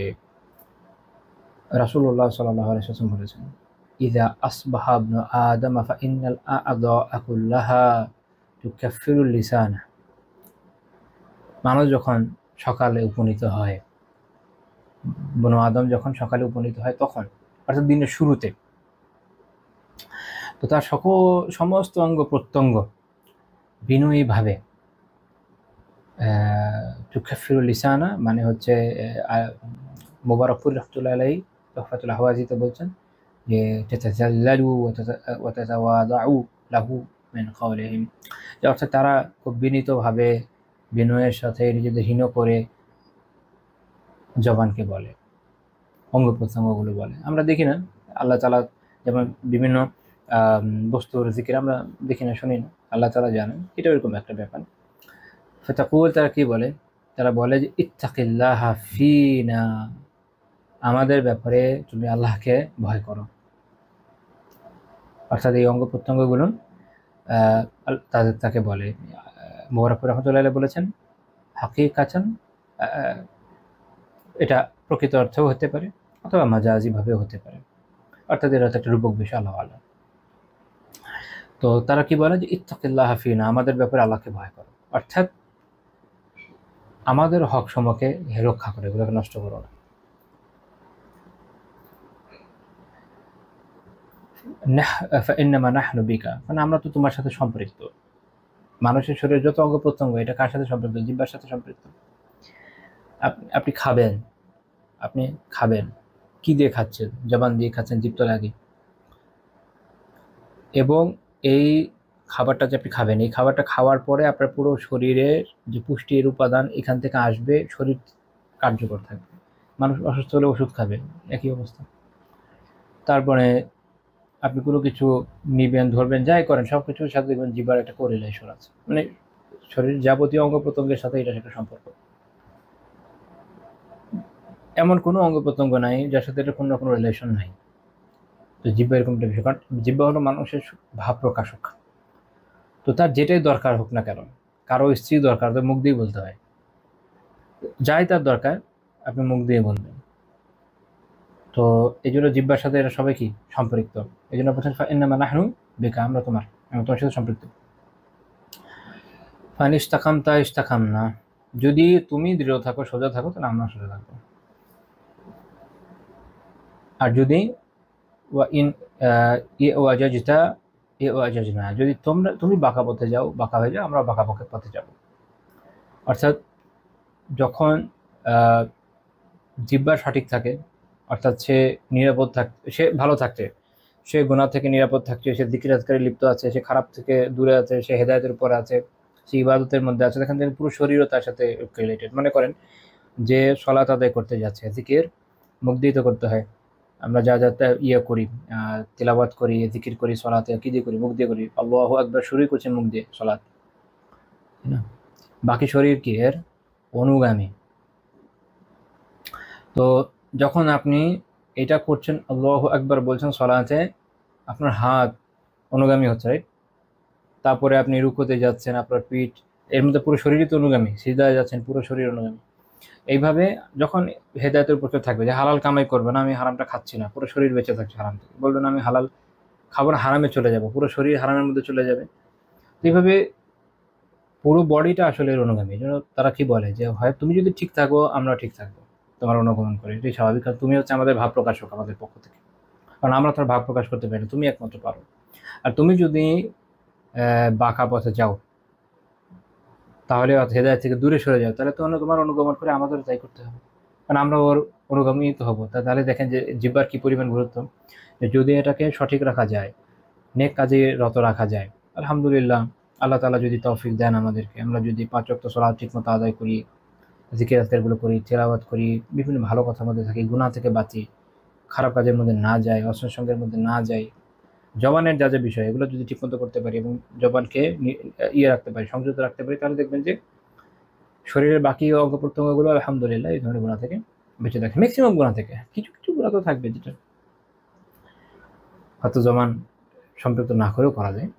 রাসূলুল্লাহ সাল্লাল্লাহু আলাইহি ওয়াসাল্লাম বলেছেন, ইযা আসবাহা ইবনু আদম ফাইন্নাল আ'দা কুল্লাহা তুকাফিরুল লিসানা। মানুষ যখন সকালে উপনীত হয়, বনু আদম যখন সকালে উপনীত হয়, তখন অর্থাৎ দিনের শুরুতে, তো তার সমস্ত অঙ্গ প্রত্যঙ্গ বিনয়ীভাবে তুকাফিরুল লিসানা মানে হচ্ছে মুবারকপুর রহমাতুল্লাহ আলাইহি তুহফাতুল আহওয়াজিতে বলছেন যে তাতাযাল্লালু ওয়া তাতাওয়াদাউ লাহু মিন কাওলিহিম, যে অর্থাৎ তারা খুব বিনীতভাবে, বিনয়ের সাথে নিজেদের হীন করে জবানকে বলে, অঙ্গ প্রত্যঙ্গগুলো বলে। আমরা দেখি না আল্লাহ তাআলা যেমন বিভিন্ন বস্তুর জিকির আমরা দেখি না, শুনি না, আল্লাহ তাআলা জানেন, এটা এরকম একটা ব্যাপার। ফাতাকুল, তারা কি বলে? তারা বলে যে ইত্তাকিল্লাহা ফিনা, আমাদের ব্যাপারে তুমি আল্লাহকে ভয় করো। অর্থাৎ এই অঙ্গ প্রত্যঙ্গগুলো তাকে বলে। মুবারকপুর রহমাতুল্লাহ আলাইহি বলেছেন হাকিকাতান, এটা প্রকৃত অর্থেও হতে পারে অথবা মাজাজিভাবেও হতে পারে, অর্থাৎ এটা একটা রূপক বিষয়, আল্লাহ আলাম। তো তারা কি বলে যে ইত্তাকিল্লাহা ফিনা, আমাদের ব্যাপারে আল্লাহকে ভয় করো, অর্থাৎ আমাদের হক সমূহকে রক্ষা করে, এগুলোকে নষ্ট করো না। ফাইন্নামা নাহনু বিকা, মানে আমরা তো তোমার সাথে সম্পৃক্ত। মানুষের শরীরে যত অঙ্গ প্রত্যঙ্গ এটা কার সাথে সম্পৃক্ত? জিহ্বার সাথে সম্পৃক্ত। আপনি খাবেন, আপনি খাবেন, কি দিয়ে খাচ্ছেন? জবান দিয়ে খাচ্ছেন, জিভ তো লাগে। এবং এই খাবারটা যে আপনি খাবেন, এই খাবারটা খাওয়ার পরে আপনার পুরো শরীরের যে পুষ্টির উপাদান এখান থেকে আসবে, শরীর কার্যকর থাকবে। মানুষ অসুস্থ হলে ওষুধ খাবে, একই অবস্থা। তারপরে আপনি কোনো কিছু নিবেন, ধরবেন, যাই করেন সব কিছুর সাথে দেখবেন জিহ্বার একটা কোরিলেশন আছে, মানে শরীরের যাবতীয় অঙ্গ প্রত্যঙ্গের সাথে এটা একটা সম্পর্ক। এমন কোনো অঙ্গ প্রত্যঙ্গ নাই যার সাথে এটা কোনো না কোনো রিলেশন নাই। তো জিহ্বা এরকম একটা বিষয়, কারণ জিহ্বা হলো মানুষের ভাব প্রকাশক। তো তার যেটাই দরকার হোক না কেন, কারো স্ত্রী দরকার তো মুখ দিয়ে বলতে হয়, যাই তার দরকার আপনি মুখ দিয়ে বলবেন। তো এই জন্য জিহ্বার সাথে এরা সবাই কি সম্পৃক্ত। এই জন্য বলছেন ফাইন্নামা নাহনু বিকা, আমরা তোমার, আমরা তোমার সাথে সম্পৃক্ত। ফাইন ইস্তাকামতা ইস্তাকামনা, যদি তুমি দৃঢ় থাকো, সোজা থাকো, তাহলে আমরা সোজা থাকবো। আর যদি ওয়াজাজনা, যদি তুমি বাঁকা পথে যাও, বাঁকা হয়ে যাও, আমরা বাঁকা পথে যাব। অর্থাৎ যখন জিহ্বা সঠিক থাকে, অর্থাৎ সে নিরাপদ সে ভালো থাকছে, সে গুনাহ থেকে নিরাপদ থাকছে, সে যিকির আজকারে লিপ্ত আছে, সে খারাপ থেকে দূরে আছে, সে হেদায়েতের উপরে আছে, সে ইবাদতের মধ্যে আছে, দেখেন পুরো শরীরও তার সাথে রিলেটেড। মনে করেন যে সালাত আদায় করতে যাচ্ছে, জিকির মুখ দিয়ে তো করতে হয়। আমরা যা করি, তিলাওয়াত করি, জিকির করি, সলাতে কি দিয়ে করি? মুখ দিয়ে করি। আল্লাহু আকবার শুরুই করছি মুখ দিয়ে সলাত, তাই না? বাকি শরীর কি এর অনুগামী। তো যখন আপনি এটা করছেন, আল্লাহু আকবার বলছেন সলাতে, আপনার হাত অনুগামী হচ্ছে, রাইট? তারপরে আপনি রুকুতে যাচ্ছেন, আপনার পিঠ, এর মধ্যে পুরো শরীরই তো অনুগামী, সিজদায় যাচ্ছেন, পুরো শরীর অনুগামী। এইভাবে যখন হেদায়েতের উপর থাকবে, যে হালাল কামাই করবে না, আমি হারামটা খাচ্ছি না, পুরো শরীর বেঁচে থাকছে হারাম থেকে, বলবে না আমি হালাল খাবো না, হারামে চলে যাব, পুরো শরীর হারামের মধ্যে চলে যাবে। তো এইভাবে পুরো বডিটা আসলে এর অনুগামী। এই জন্য তারা কি বলে যে হয় তুমি যদি ঠিক থাকো আমরা ঠিক থাকবো, তোমার অনুগমন করে, এটাই স্বাভাবিক। কারণ তুমি হচ্ছে আমাদের ভাব প্রকাশক আমাদের পক্ষ থেকে, কারণ আমরা তার ভাব প্রকাশ করতে পারি না, তুমি একমাত্র পারো। আর তুমি যদি বাঁকা পথে যাও, তাহলে হেদায়েত থেকে দূরে সরে যাও, তাহলে তো তোমার অনুগমন করে আমাদেরও তাই করতে হবে, কারণ আমরা ওর অনুগামী তো হবো। তাহলে দেখেন যে জিহ্বার কি পরিমাণ গুরুত্ব, যে যদি এটাকে সঠিক রাখা যায়, নেক কাজে রত রাখা যায়, আলহামদুলিল্লাহ, আল্লাহ তাআলা যদি তৌফিক দেন আমাদেরকে, আমরা যদি 5 ওয়াক্ত সালাত ঠিকমতো আদায় করি, জিকির আজকারগুলো করি, তেলাওয়াত করি, বিভিন্ন ভালো কথার মধ্যে থাকি, গুনাহ থেকে বাঁচি, খারাপ কাজের মধ্যে না যাই, অশ্লীল সঙ্গের মধ্যে না যাই, জবানের যা যা বিষয় এগুলো যদি ঠিকমতো করতে পারি এবং জবানকে রাখতে পারি, সংযত রাখতে পারি, তাহলে দেখবেন যে শরীরের বাকি অঙ্গ প্রত্যঙ্গগুলো আলহামদুলিল্লাহ এই ধরনের গুনাহ থেকে বেঁচে থাকে। ম্যাক্সিমাম গুনাহ থেকে, কিছু কিছু গুনাহ তো থাকবে যেটা হয়তো জবান সম্পৃক্ত না করেও করা যায়,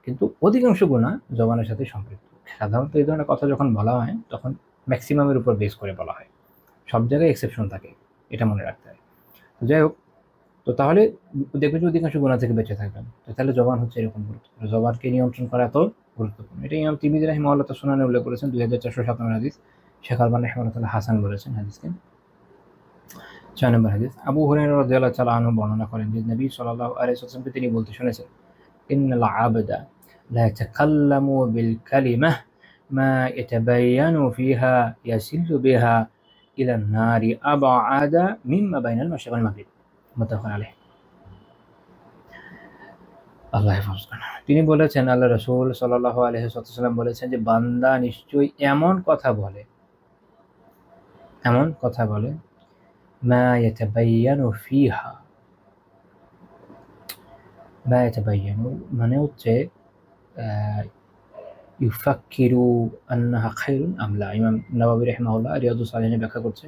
কিন্তু অধিকাংশ গুনাহ জবানের সাথে সম্পৃক্ত। সাধারণত এই ধরনের কথা যখন বলা হয় তখন ম্যাক্সিমামের উপর বেস করে বলা হয়, সব জায়গায় এক্সেপশন থাকে, এটা মনে রাখতে হয়। তো যাই হোক, তো তাহলে দেখবেন যে অধিকাংশ গুনাহ থেকে বেঁচে থাকবেন। তো তাহলে জবান হচ্ছে এরকম গুরুত্বপূর্ণ, জবানকে নিয়ন্ত্রণ করা এত গুরুত্বপূর্ণ। এটা ইমাম তিরমিজি রাহিমাহুল্লাহ তার সুনানে উল্লেখ করেছেন, 2457 হাদিস। শেখ আলবানী রাহিমাহুল্লাহ হাসান বলেছেন হাদিসকে। 6 নম্বর হাদিস, আবু হুরায়রা রাদিয়াল্লাহু তাআলা আনহু বর্ণনা করেন যে নবী সাল্লাল্লাহু আলাইহি ওয়াসাল্লামকে তিনি বলতে শুনেছেন, ইন্নাল আবদা লা ইয়াতাকাল্লামু বিল কালিমাহ মা ইয়াতাবায়ানু ফিহা ইয়াসিল্লু বিহা ইলা নারি আবআদা মিম্মা বাইনাল মাশরিক ওয়াল মাগরিব, মুত্তাফাকুন আলাইহি। আল্লাহ হেফাজ করেন। তিনি বলেছেন, আল্লাহ রাসূল সাল্লাল্লাহু আলাইহি ওয়াসাল্লাম বলেছেন যে বান্দা নিশ্চয়ই এমন কথা বলে মা ইয়াতাবায়ানু ফিহা, মা ইয়াতাবায়ানু মানে হচ্ছে ইউফাক্কিরু আন্নাহা খায়রুন আম লা। ইমাম নাওয়াবী রাহিমাহুল্লাহ রিয়াদুস সালিহিনে ব্যাখ্যা করছে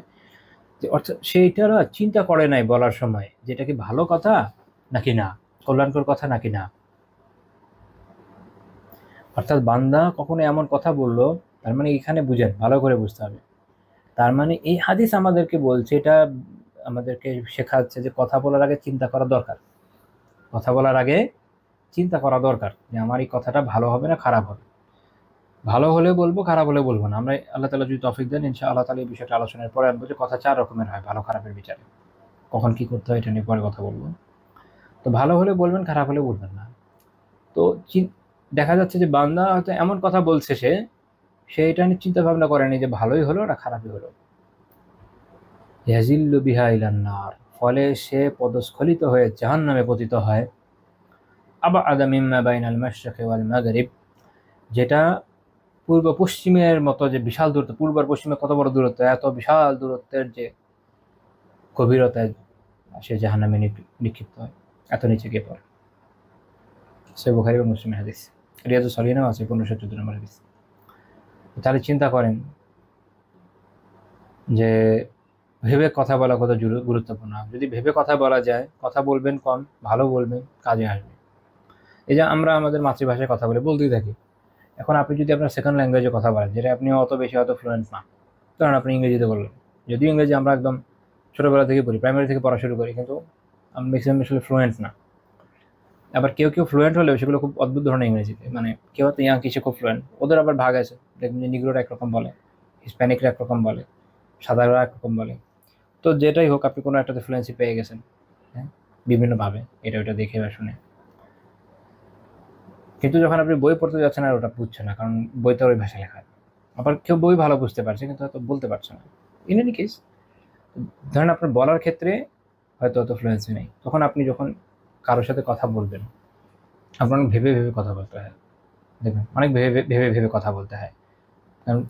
যে অর্থাৎ সে এটারা চিন্তা করে নাই বলার সময় যেটা কি ভালো কথা নাকি না, কল্যাণকর কথা নাকি না। অর্থাৎ বান্দা কখনো এমন কথা বললো, তার মানে এখানে বুঝেন, ভালো করে বুঝতে হবে, তার মানে এই হাদিস আমাদেরকে বলছে, এটা আমাদেরকে শেখাচ্ছে যে কথা বলার আগে চিন্তা করা দরকার। কথা বলার আগে চিন্তা করা দরকার যে আমার এই কথাটা ভালো হবে না খারাপ হবে, ভালো হলে বলবো, খারাপ হলে বলবো না। আমরা আল্লাহ তাআলা যদি তৌফিক দেন ইনশাআল্লাহ তাআলা এই বিষয়টা আলোচনার পরে আনবো যে কথা 4 রকমের হয় ভালো খারাপের বিচারে, কখন কি করতে হয় এটা নিয়ে পরে কথা বলবো। তো ভালো হলে বলবেন, খারাপ হলে বলবেন না। তো দেখা যাচ্ছে যে বান্দা হয়তো এমন কথা বলছে, সে এটা নিয়ে চিন্তা ভাবনা করেনি যে ভালোই হলো না খারাপই হলো। ইয়াজিল্লু বিহা ইলান নার, ফলে সে পদস্খলিত হয়ে জাহান্নামে পতিত হয়। আবআদা মিম্মা বাইনাল মাশরিকি ওয়াল মাগরিব, যেটা পূর্ব পশ্চিমের মতো যে বিশাল দূরত্ব, পূর্ব আর পশ্চিমে কত বড় দূরত্ব, এত বিশাল দূরত্বের যে গভীরতায় সে জাহান্নামে নিক্ষিপ্ত হয়, এত নিচে গিয়ে পড়ে। সে বুখারী এবং মুসলিমের হাদিস, রিয়াজুস সালিহিনেও আছে 1514 নম্বর হাদিস। তাহলে চিন্তা করেন যে ভেবে কথা বলা কত গুরুত্বপূর্ণ। যদি ভেবে কথা বলা যায়, কথা বলবেন কম, ভালো বলবেন, কাজে আসবে। এই যে আমরা আমাদের মাতৃভাষায় কথা বলতেই থাকি। এখন আপনি যদি আপনার সেকেন্ড ল্যাঙ্গুয়েজে কথা বলেন, যেটা আপনি অত বেশি হয়তো ফ্লুয়েন্ট না, ধরেন আপনি ইংরেজিতে বললেন, যদিও ইংরেজি আমরা একদম ছোটোবেলা থেকে পড়ি, প্রাইমারি থেকে পড়া শুরু করি, কিন্তু আমি ম্যাক্সিমাম আসলে ফ্লুয়েন্ট না। আবার কেউ ফ্লুয়েন্ট হলেও সেগুলো খুব অদ্ভুত ধরনের ইংরেজিতে, মানে কেউ হয়তো কিছু খুব ফ্লুয়েন্ট, ওদের আবার ভাগ আছে। দেখবেন যে নিগ্রোরা একরকম বলে, হিসপ্যানিকরা একরকম বলে, সাদারা একরকম বলে। তো যেটাই হোক, আপনি কোনো একটাতে ফ্লুয়েন্সি পেয়ে গেছেন, হ্যাঁ, বিভিন্নভাবে এটা ওটা দেখে বা শুনে। কিন্তু যখন আপনি বই পড়তে যাচ্ছেন আর ওটা বুঝছে না, কারণ বইতে ওই ভাষা লেখা। আবার কেউ বই ভালো বুঝতে পারছে কিন্তু হয়তো বলতে পারছে না। ইন এনি কেস, ধরেন আপনার বলার ক্ষেত্রে হয়তো অত ফ্লুয়েন্সি নেই, তখন আপনি যখন কারোর সাথে কথা বলবেন, আপনার ভেবে ভেবে কথা বলতে হয়। দেখবেন অনেক ভেবে ভেবে ভেবে কথা বলতে হয়, কারণ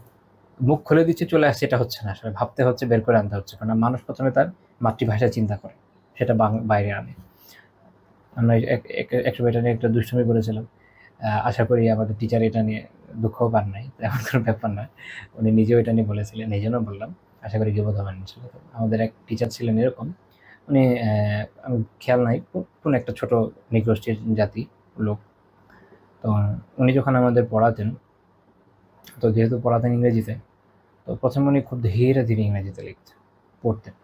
মুখ খুলে দিচ্ছে চলে আসছে, এটা হচ্ছে না, আসলে ভাবতে হচ্ছে, বের করে আনতে হচ্ছে। কারণ মানুষ প্রথমে তার মাতৃভাষায় চিন্তা করে, সেটা বাইরে আনে। আমরা একটু এটা নিয়ে একটা দুষ্টুমি করেছিলাম, আশা করি আমাদের টিচার এটা নিয়ে দুঃখও পান নাই, এমন কোনো ব্যাপার নয়। উনি নিজেও এটা নিয়ে বলেছিলেন, এই জন্য বললাম, আশা করি গিবোধ হবেন না। আমাদের এক টিচার ছিলেন এরকম, উনি আমি খেয়াল নাই কোন একটা ছোট নিগোষ্ঠীর জাতি লোক। তো উনি যখন আমাদের পড়াতেন, তো যেহেতু পড়াতেন ইংরেজিতে, তো প্রথমে উনি খুব ধীরে ধীরে ইংরেজিতে লিখতেন, পড়তেন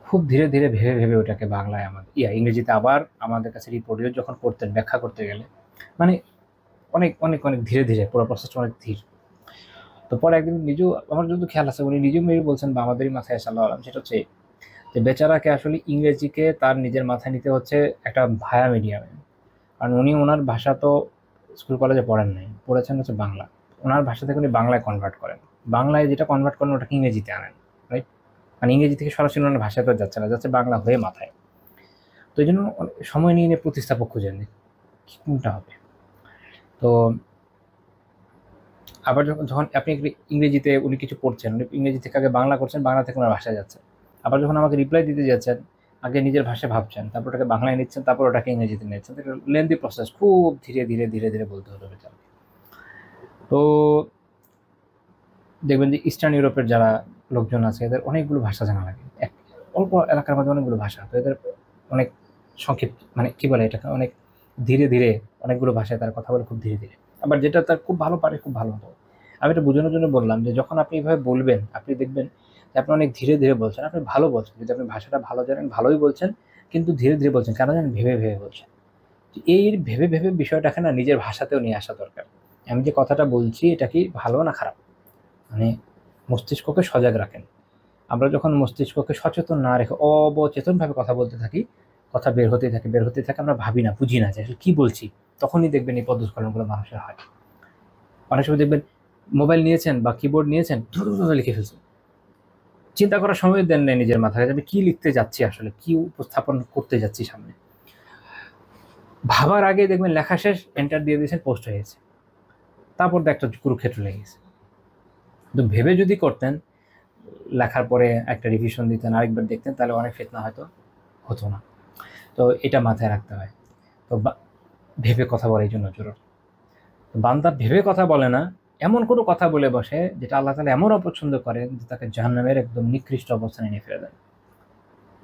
খুব ধীরে ধীরে, ভেবে ভেবে ওটাকে বাংলায় ইংরেজিতে আবার আমাদের কাছে রিপোর্টিও যখন করতেন, ব্যাখ্যা করতে গেলে মানে অনেক অনেক অনেক ধীরে ধীরে, পুরো প্রসেসটা অনেক ধীর। তো পরে একদিন নিজেও, আমার যদি খেয়াল আছে, উনি নিজেও মেয়ে বলছেন বা আমাদেরই মাথায় এসে আল্লাহ আলম, সেটা হচ্ছে যে বেচারাকে আসলে ইংরেজিকে তার নিজের মাথায় নিতে হচ্ছে একটা ভায়া মিডিয়ামে। কারণ উনি ওনার ভাষা তো স্কুল কলেজে পড়েন নাই, পড়েছেন হচ্ছে বাংলা। ওনার ভাষা থেকে উনি বাংলায় কনভার্ট করেন, বাংলায় যেটা কনভার্ট করেন ওটাকে ইংরেজিতে আনেন, রাইট? মানে ইংরেজি থেকে সরাসরি ওনার ভাষায় তো যাচ্ছে না, যাচ্ছে বাংলা হয়ে মাথায়। তো এই জন্য সময় নিয়ে প্রতিস্থাপক খুঁজেন কোনটা হবে। তো আবার যখন আপনি ইংরেজিতে উনি কিছু পড়ছেন, ইংরেজি থেকে আগে বাংলা করছেন, বাংলা থেকে ওনার ভাষায় যাচ্ছেন। আবার যখন আমাকে রিপ্লাই দিতে যাচ্ছেন, আগে নিজের ভাষায় ভাবছেন, তারপর ওটাকে বাংলায় নিচ্ছেন, তারপর ওটাকে ইংরেজিতে নিচ্ছেন। লেন্দি প্রসেস, খুব ধীরে ধীরে ধীরে ধীরে বলতে হতে হবে। তো দেখবেন যে ইস্টার্ন ইউরোপের যারা লোকজন আছে, এদের অনেকগুলো ভাষা জানা লাগে, অল্প এলাকার মধ্যে অনেকগুলো ভাষা। তো এদের অনেক সংক্ষিপ্ত, মানে কি বলে এটাকে, অনেক ধীরে ধীরে অনেকগুলো ভাষায় তারা কথা বলে খুব ধীরে ধীরে। আবার যেটা তার খুব ভালো পারে, খুব ভালো মতো। আমি এটা বোঝানোর জন্য বললাম যে যখন আপনি এইভাবে বলবেন, আপনি দেখবেন যে আপনি অনেক ধীরে ধীরে বলছেন, আপনি ভালো বলছেন। যদি আপনি ভাষাটা ভালো জানেন, ভালোই বলছেন, কিন্তু ধীরে ধীরে বলছেন। কেন জানেন? ভেবে ভেবে বলছেন। এই ভেবে ভেবে বিষয়টাকে না নিজের ভাষাতেও নিয়ে আসা দরকার। আমি যে কথাটা বলছি এটা কি ভালো না খারাপ, মানে মস্তিষ্ককে সজাগ রাখেন। আমরা যখন মস্তিষ্ককে সচেতন না রেখে অবচেতনভাবে কথা বলতে থাকি, কথা বের হতেই থাকে, আমরা ভাবি না, বুঝি না যে আসলে কী বলছি, তখনই দেখবেন এই পদস্খলনগুলো মানুষের হয়। অনেক সময় দেখবেন মোবাইল নিয়েছেন বা কিবোর্ড নিয়েছেন, ধরে লিখে ফেলছেন, চিন্তা করার সময় দেন নেই নিজের মাথায়, আমি কী লিখতে যাচ্ছি, আসলে কী উপস্থাপন করতে যাচ্ছি সামনে। ভাবার আগে দেখবেন লেখা শেষ, এন্টার দিয়ে দিয়েছেন, পোস্ট হয়ে গেছে, তারপর একটা কুরুক্ষেত্র লেগে গেছে। কিন্তু ভেবে যদি করতেন, লেখার পরে একটা রিভিশন দিতেন, আরেকবার দেখতেন, তাহলে অনেক ফিতনা হয়তো হতো না। তো এটা মাথায় রাখতে হয়। তো ভেবে কথা বলার জন্য জরুরি। বান্দা ভেবে কথা বলে না, এমন কোনো কথা বলে বসে যেটা আল্লাহ তাআলা এমন অপছন্দ করেন যে তাকে জাহান্নামের একদম নিকৃষ্ট অবস্থানে নিয়ে ফেলে দেন,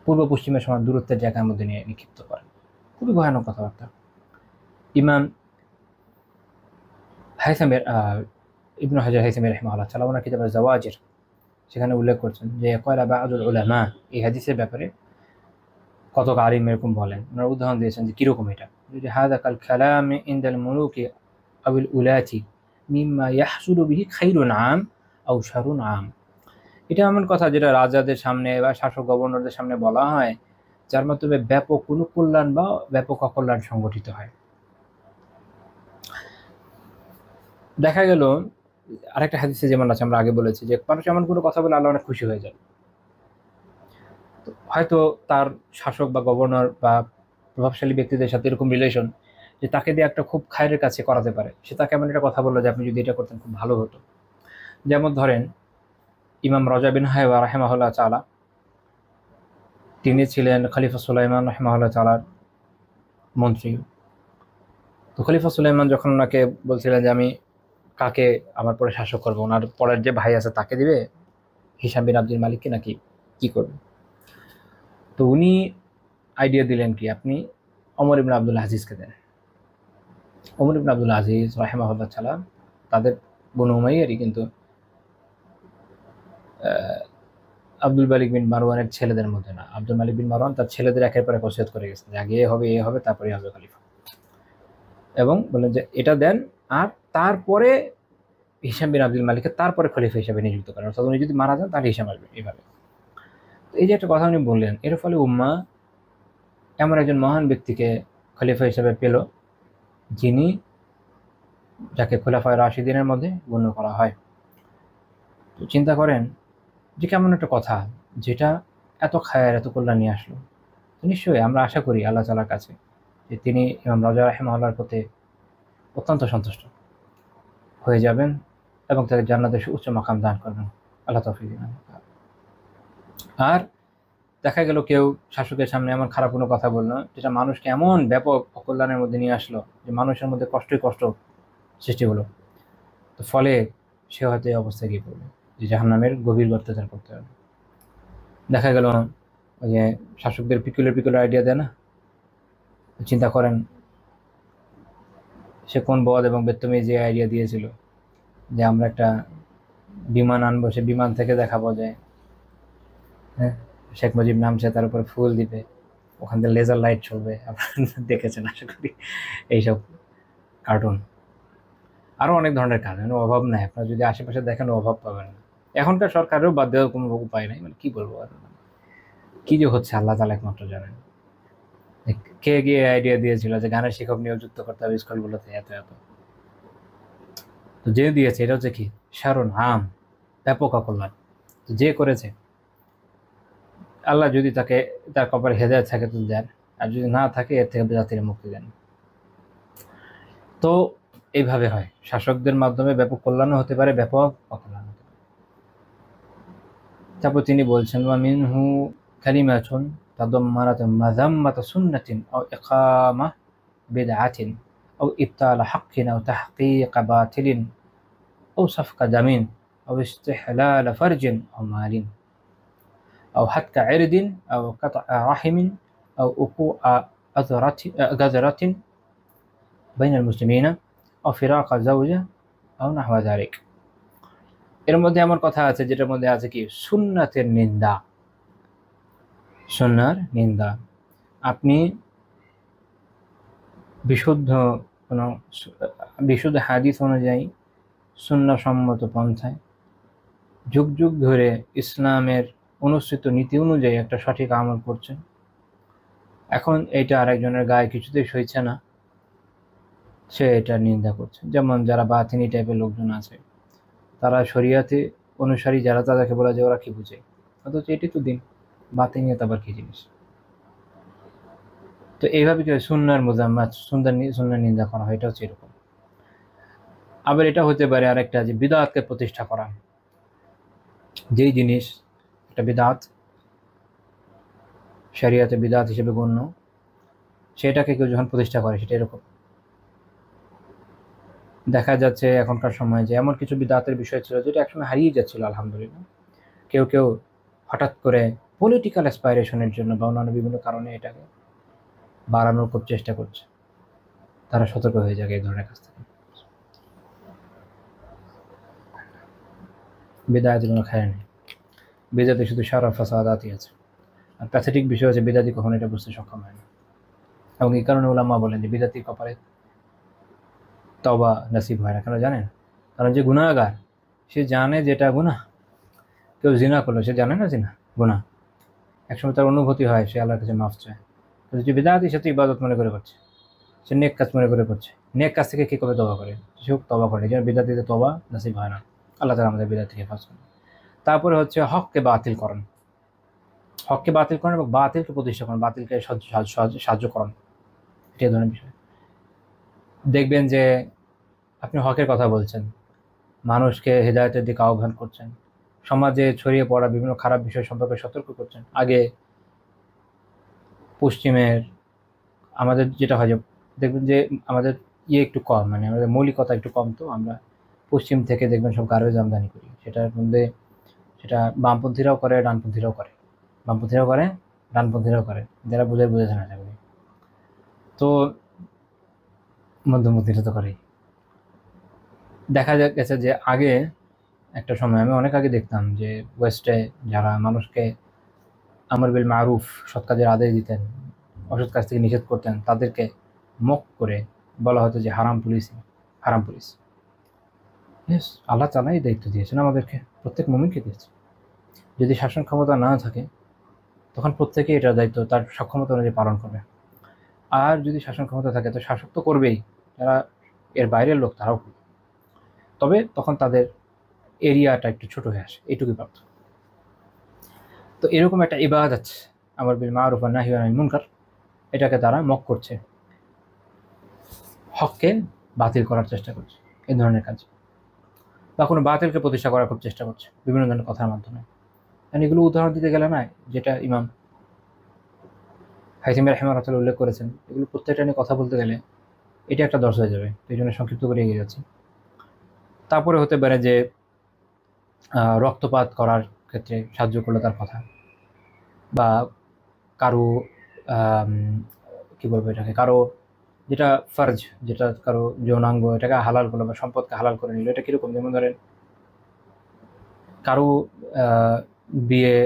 পূর্ব পশ্চিমের সমান দূরত্বের জায়গার মধ্যে নিয়ে নিক্ষিপ্ত করেন। খুবই ভয়ানক কথাবার্তা। ইমাম হাইসামের ইবনু হাজার হাইসামি রাহিমাহুল্লাহ তাআলা ওনার কিতাবে জাওয়াজির, সেখানে উল্লেখ করছেন যে ক্বালা বা'দুল উলামা, এই হাদিসের ব্যাপারে কতক আলিম এরকম বলেন। ওনারা উদাহরণ দিয়েছেন যে কীরকম এটা, যে হাযা কাল কালামি ইনদাল মুলুকি আবিল উলাতি মিম্মা ইয়াহসুলু বিহি খাইরুন আম আও শারুন আম। এটা এমন কথা যেটা রাজাদের সামনে বা শাসক গভর্নরদের সামনে বলা হয়, যার মাধ্যমে ব্যাপক কোনো কল্যাণ বা ব্যাপক অকল্যাণ সংগঠিত হয়। দেখা গেল আরেকটা হাদিসে যেমন আছে, আমরা আগে বলেছি যে মানুষ এমন কোনো কথা বলে আল্লাহ অনেক খুশি হয়ে যায়। হয়তো তার শাসক বা গভর্নর বা প্রভাবশালী ব্যক্তিদের সাথে এরকম রিলেশন যে তাকে দিয়ে একটা খুব খায়ের কাছে করাতে পারে, সে তাকে এমন একটা কথা বললো যে আপনি যদি এটা করতেন খুব ভালো হতো। যেমন ধরেন ইমাম রাজা বিন হায়ওয়া রাহিমাহুল্লাহ তাআলা, তিনি ছিলেন খলিফা সুলাইমান রাহিমাহুল্লাহ তাআলার মন্ত্রী। তো খলিফা সুলাইমান যখন ওনাকে বলছিলেন যে আমি কাকে আমার পরে শাসক করবো, ওনার পরের যে ভাই আছে তাকে দিবে, হিশাম বিন আব্দুল মালিককে নাকি কি করবে, তো উনি আইডিয়া দিলেন কি আপনি ওমর ইবনে আব্দুল আজিজকে দেন। ওমর ইবনে আব্দুল আজিজ রাহিমাহুল্লাহ তাআলা তাদের বনু উমাইয়ারই, কিন্তু আব্দুল মালিক বিন মারওয়ানের ছেলেদের মধ্যে না। আব্দুল মালিক বিন মারওয়ান তার ছেলেদের একের পর এক ওসিয়ত করে গেছেন যে আগে এ হবে, এ হবে, তারপরে হবে খলিফা, এবং বললেন যে এটা দেন, আর তারপরে হিশাম বিন আব্দুল মালিককে তারপরে খলিফা হিসেবে নিযুক্ত করেন, অর্থাৎ উনি যদি মারা যান তাহলে হিশাম আসবে। এইভাবে এই যে একটা কথা উনি বললেন, এর ফলে উম্মাহ এমন একজন মহান ব্যক্তিকে খলিফা হিসেবে পেল যিনি যাকে খোলাফায়ে রাশিদিনের মধ্যে গণ্য করা হয়। তো চিন্তা করেন যে কেমন একটা কথা যেটা এত খায়ের এত কল্যাণ নিয়ে আসলো। তো নিশ্চয়ই আমরা আশা করি আল্লাহ তাআলার কাছে যে তিনি ইমাম রাজা রাহিমাহুল্লাহর প্রতি অত্যন্ত সন্তুষ্ট হয়ে যাবেন এবং তাকে জান্নাতের উচ্চ মাকাম দান করবেন, আল্লাহ তৌফিক দিন। আর দেখা গেল কেউ শাসকের সামনে এমন খারাপ কোনো কথা বললো যেটা মানুষকে এমন ব্যাপক অকল্যাণের মধ্যে নিয়ে আসলো যে মানুষের মধ্যে কষ্টই কষ্ট সৃষ্টি হলো, তো ফলে সে হয়তো এই অবস্থায় গিয়ে পড়বে যে জাহান্নামের গভীর গর্তে তার করতে হবে। দেখা গেল ওই যে শাসকদের পিকুলার আইডিয়া দেয় না, চিন্তা করেন সে কোন বদ এবং বেত্তমি যে আইডিয়া দিয়েছিল যে আমরা একটা বিমান আনবো, সে বিমান থেকে দেখাবো যায়, হ্যাঁ, শেখ মুজিব নামছে, তার উপরে ফুল দিবে, ওখান থেকে লেজার লাইট চলবে, আপনারা দেখেছেন আশা করি এইসব কার্টুন। আরও অনেক ধরনের কাজ, অভাব নাই, আপনারা যদি আশেপাশে দেখেন অভাব পাবেন না। এখনকার সরকারেও বাদ দেওয়ার কোনো উপায় নাই, মানে কি বলবো আর, কি যে হচ্ছে আল্লাহ তাআলা একমাত্র জানেন। কে গিয়ে আইডিয়া দিয়েছিল যে গানের শিক্ষক নিয়োগযুক্ত করতে হবে স্কুলগুলোতে এত এত, তো যে দিয়েছে এটা হচ্ছে কি শারুন আম, ব্যাপক অকল্যাণ। তো যে করেছে আল্লাহ যদি তাকে তার কপালে হেদায়েত থাকে তো দেন, আর যদি না থাকে এর থেকে জাতির মুক্তি দেন। তো এইভাবে হয়, শাসকদের মাধ্যমে ব্যাপক কল্যাণও হতে পারে, ব্যাপক অকল্যাণ হতে পারে। তারপর তিনি বলছেন ওয়া মিনহু কালিমাতুন তাদাম্মানাত মাযাম্মাতা সুন্নাতিন আও ইকামা বিদআতিন আও ইবতাল হাক্কিন আও তাহকীক বাতিলিন আও সাফকা দামিন আও ইস্তিহলাল ফারজিন আও মালিন আও হাতকা ইরদিন আও কাতআ রাহিমিন আও উকুআ গাযরাতিন বাইনাল মুসলিমিনা আও ফিরাকা যাওজা আও নাহওয়া যালিক। এর মধ্যে আমার কথা আছে যেটার মধ্যে আছে কি সুন্নাতের নিন্দা, সুন্নার নিন্দা। আপনি বিশুদ্ধ হাদিস অনুযায়ী সুন্নাহসম্মত পন্থায় যুগ যুগ ধরে ইসলামের অনুসৃত নীতি অনুযায়ী একটা সঠিক আমল করছেন, এখন এটা আরেকজনের গায়ে কিছুতেই সইছে না, সে এটা নিন্দা করছে। যেমন যারা বাতিনি টাইপের লোকজন আছে, তারা শরিয়াতে অনুসারী যারা, তাদেরকে বলা যায় ওরা কি বুঝে, অথচ এটি তো দিন, বাতিনিয়ত আবার কি জিনিস। তো এইভাবে কি হয় সুন্নার মুজাম্মাত, সুন্নার নিন্দা করা হয়, এটা হচ্ছে এরকম। আবার এটা হতে পারে আরেকটা যে বিদআতকে প্রতিষ্ঠা করা, যেই জিনিস একটা বিদআত শরিয়াতে বিদআত হিসেবে গণ্য, সেটাকে কেউ যখন প্রতিষ্ঠা করে সেটা এরকম। দেখা যাচ্ছে এখনকার সময় যে এমন কিছু বিদআতের বিষয় ছিল যেটা একসময় হারিয়ে যাচ্ছিল, আলহামদুলিল্লাহ কেউ কেউ হঠাৎ করে পলিটিক্যাল অ্যাসপাইরেশনের জন্য বা অন্যান্য বিভিন্ন কারণে এটাকে বাড়ানোর খুব চেষ্টা করছে, তারা সতর্ক হয়ে যাবে এই ধরনের কাজ থেকে। বিদআতের কোনো খায় নেই, বিদআতে শুধু শারা ফাসাদাতই আছে, আর প্যাথেটিক বিষয় হচ্ছে বিদআতি কখনো এটা বুঝতে সক্ষম হয় না। এবং এই কারণে উলামা বলেন যে বিদআতির কপালে তওবা নসিব হয় না। কেন জানেন? কারণ যে গুনাহগার সে জানে যেটা গুনাহ, কেউ জিনা করলো সে জানে না জিনা গুনাহ, একসময় তার অনুভূতি হয় সে আল্লাহর কাছে মাফ চায়। কিন্তু যে বিদাতি সে তো ইবাদত মনে করে করছে, সে নেক কাজ মনে করে করছে। নেক কাজ থেকে কে কবে তবা করে? সে তবা করে, এই জন্য বিদাতিতে তবা নসিব হয় না। আল্লাহ তাআলা আমাদের বিদাত থেকে হেফাজত করেন। তারপরে হচ্ছে হককে বাতিল করেন, হককে বাতিল করেন এবং বাতিলকে প্রতিষ্ঠা করেন, বাতিলকে সাহায্য করেন, এটা ধরনের বিষয়। দেখবেন যে আপনি হকের কথা বলছেন, মানুষকে হেদায়েতের দিকে আহ্বান করছেন, সমাজে ছড়িয়ে পড়া বিভিন্ন খারাপ বিষয় সম্পর্কে সতর্ক করছেন। আগে পশ্চিমের আমাদের যেটা হয় যে দেখবেন যে আমাদের একটু কম, মানে আমাদের মৌলিকতা একটু কম, তো আমরা পশ্চিম থেকে দেখবেন সব গার্বেজ আমদানি করি। সেটার মধ্যে সেটা বামপন্থীরাও করে, ডানপন্থীরাও করে, বামপন্থীরাও করে, ডানপন্থীরাও করে, যারা বুঝেছে না সেগুলি, তো মধ্যমপন্থীরা তো করেই। দেখা গেছে যে আগে একটা সময়, আমি অনেক আগে দেখতাম যে ওয়েস্টে যারা মানুষকে আমর বিল মারুফ, সৎ কাজের আদেশ দিতেন, অসৎ কাজ থেকে নিষেধ করতেন, তাদেরকে মক করে বলা হতো যে হারাম পুলিশ, হারাম পুলিশ। আল্লাহ তাআলাই দায়িত্ব দিয়েছেন আমাদেরকে, প্রত্যেক মুমিনকে দিয়েছে। যদি শাসন ক্ষমতা না থাকে তখন প্রত্যেকেই এটার দায়িত্ব তার সক্ষমতা অনুযায়ী পালন করবে। আর যদি শাসন ক্ষমতা থাকে তো শাসক তো করবেই, যারা এর বাইরের লোক তারাও করবে, তবে তখন তাদের এরিয়াটা একটু ছোট হয়ে আসে, এইটুকুই প্রাপ্ত। তো এরকম একটা ইবাদত আমর বিল মারুফ ওয়া নাহি আনিল মুনকার, এটাকে তারা মক করছে, হককে বাতিল করার চেষ্টা করছে এই ধরনের কাজ, বা কোনো বাতিলকে প্রতিষ্ঠা করার খুব চেষ্টা করছে বিভিন্ন ধরনের কথার মাধ্যমে। এগুলো উদাহরণ দিতে গেলে না, যেটা ইমাম হাইথিমি রাহিমাহুল্লাহ উল্লেখ করেছেন, এগুলো প্রত্যেকটা নিয়ে কথা বলতে গেলে এটা একটা দর্শ হয়ে যাবে, এই জন্য সংক্ষিপ্ত করে এগিয়ে যাচ্ছি। তারপরে হতে পারে যে রক্তপাত করার ক্ষেত্রে সাহায্য করলো তার কথা, বা কারো কি বলবো এটাকে, কারো যেটা ফরজ, যেটা কারো যৌনাঙ্গ এটাকে হালাল করলো বা সম্পদকে হালাল করে নিল, এটা কীরকম? যেমন ধরেন কারো বিয়ে,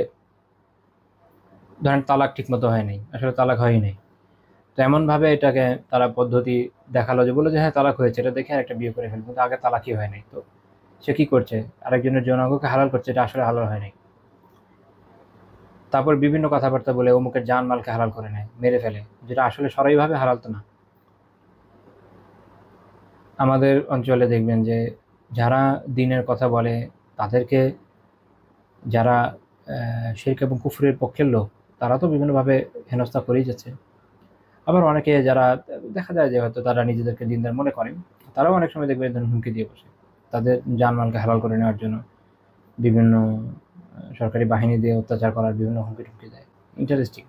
ধরেন তালাক ঠিক মতো হয় নাই, আসলে তালাক হয়ই নাই, তো এমনভাবে এটাকে তারা পদ্ধতি দেখালো যে বললো যে হ্যাঁ তালাক হয়েছে, এটা দেখে আরেকটা বিয়ে করে ফেলবো, কিন্তু আগে তালাকই হয় নাই, তো সে কী করছে? আরেকজনের যৌনাঙ্গকে হালাল করছে, এটা আসলে হালাল হয় নাই। তারপর বিভিন্ন কথাবার্তা বলে অমুকের জান মালকে হালাল করে নেয়, মেরে ফেলে, যেটা আসলে সরাইভাবে হালাল তো না। আমাদের অঞ্চলে দেখবেন যে যারা দিনের কথা বলে তাদেরকে, যারা শিরক এবং কুফরের পক্ষের লোক, তারা তো বিভিন্নভাবে হেনস্থা করেই যাচ্ছে। আবার অনেকে যারা দেখা যায় যে হয়তো তারা নিজেদেরকে দিনদার মনে করেন, তারাও অনেক সময় দেখবে হুমকি দিয়ে বসে, তাদের জানমালকে হালাল করে নেওয়ার জন্য বিভিন্ন সরকারি বাহিনী দিয়ে অত্যাচার করার বিভিন্ন হুমকি টুমকি দেয়। ইন্টারেস্টিং,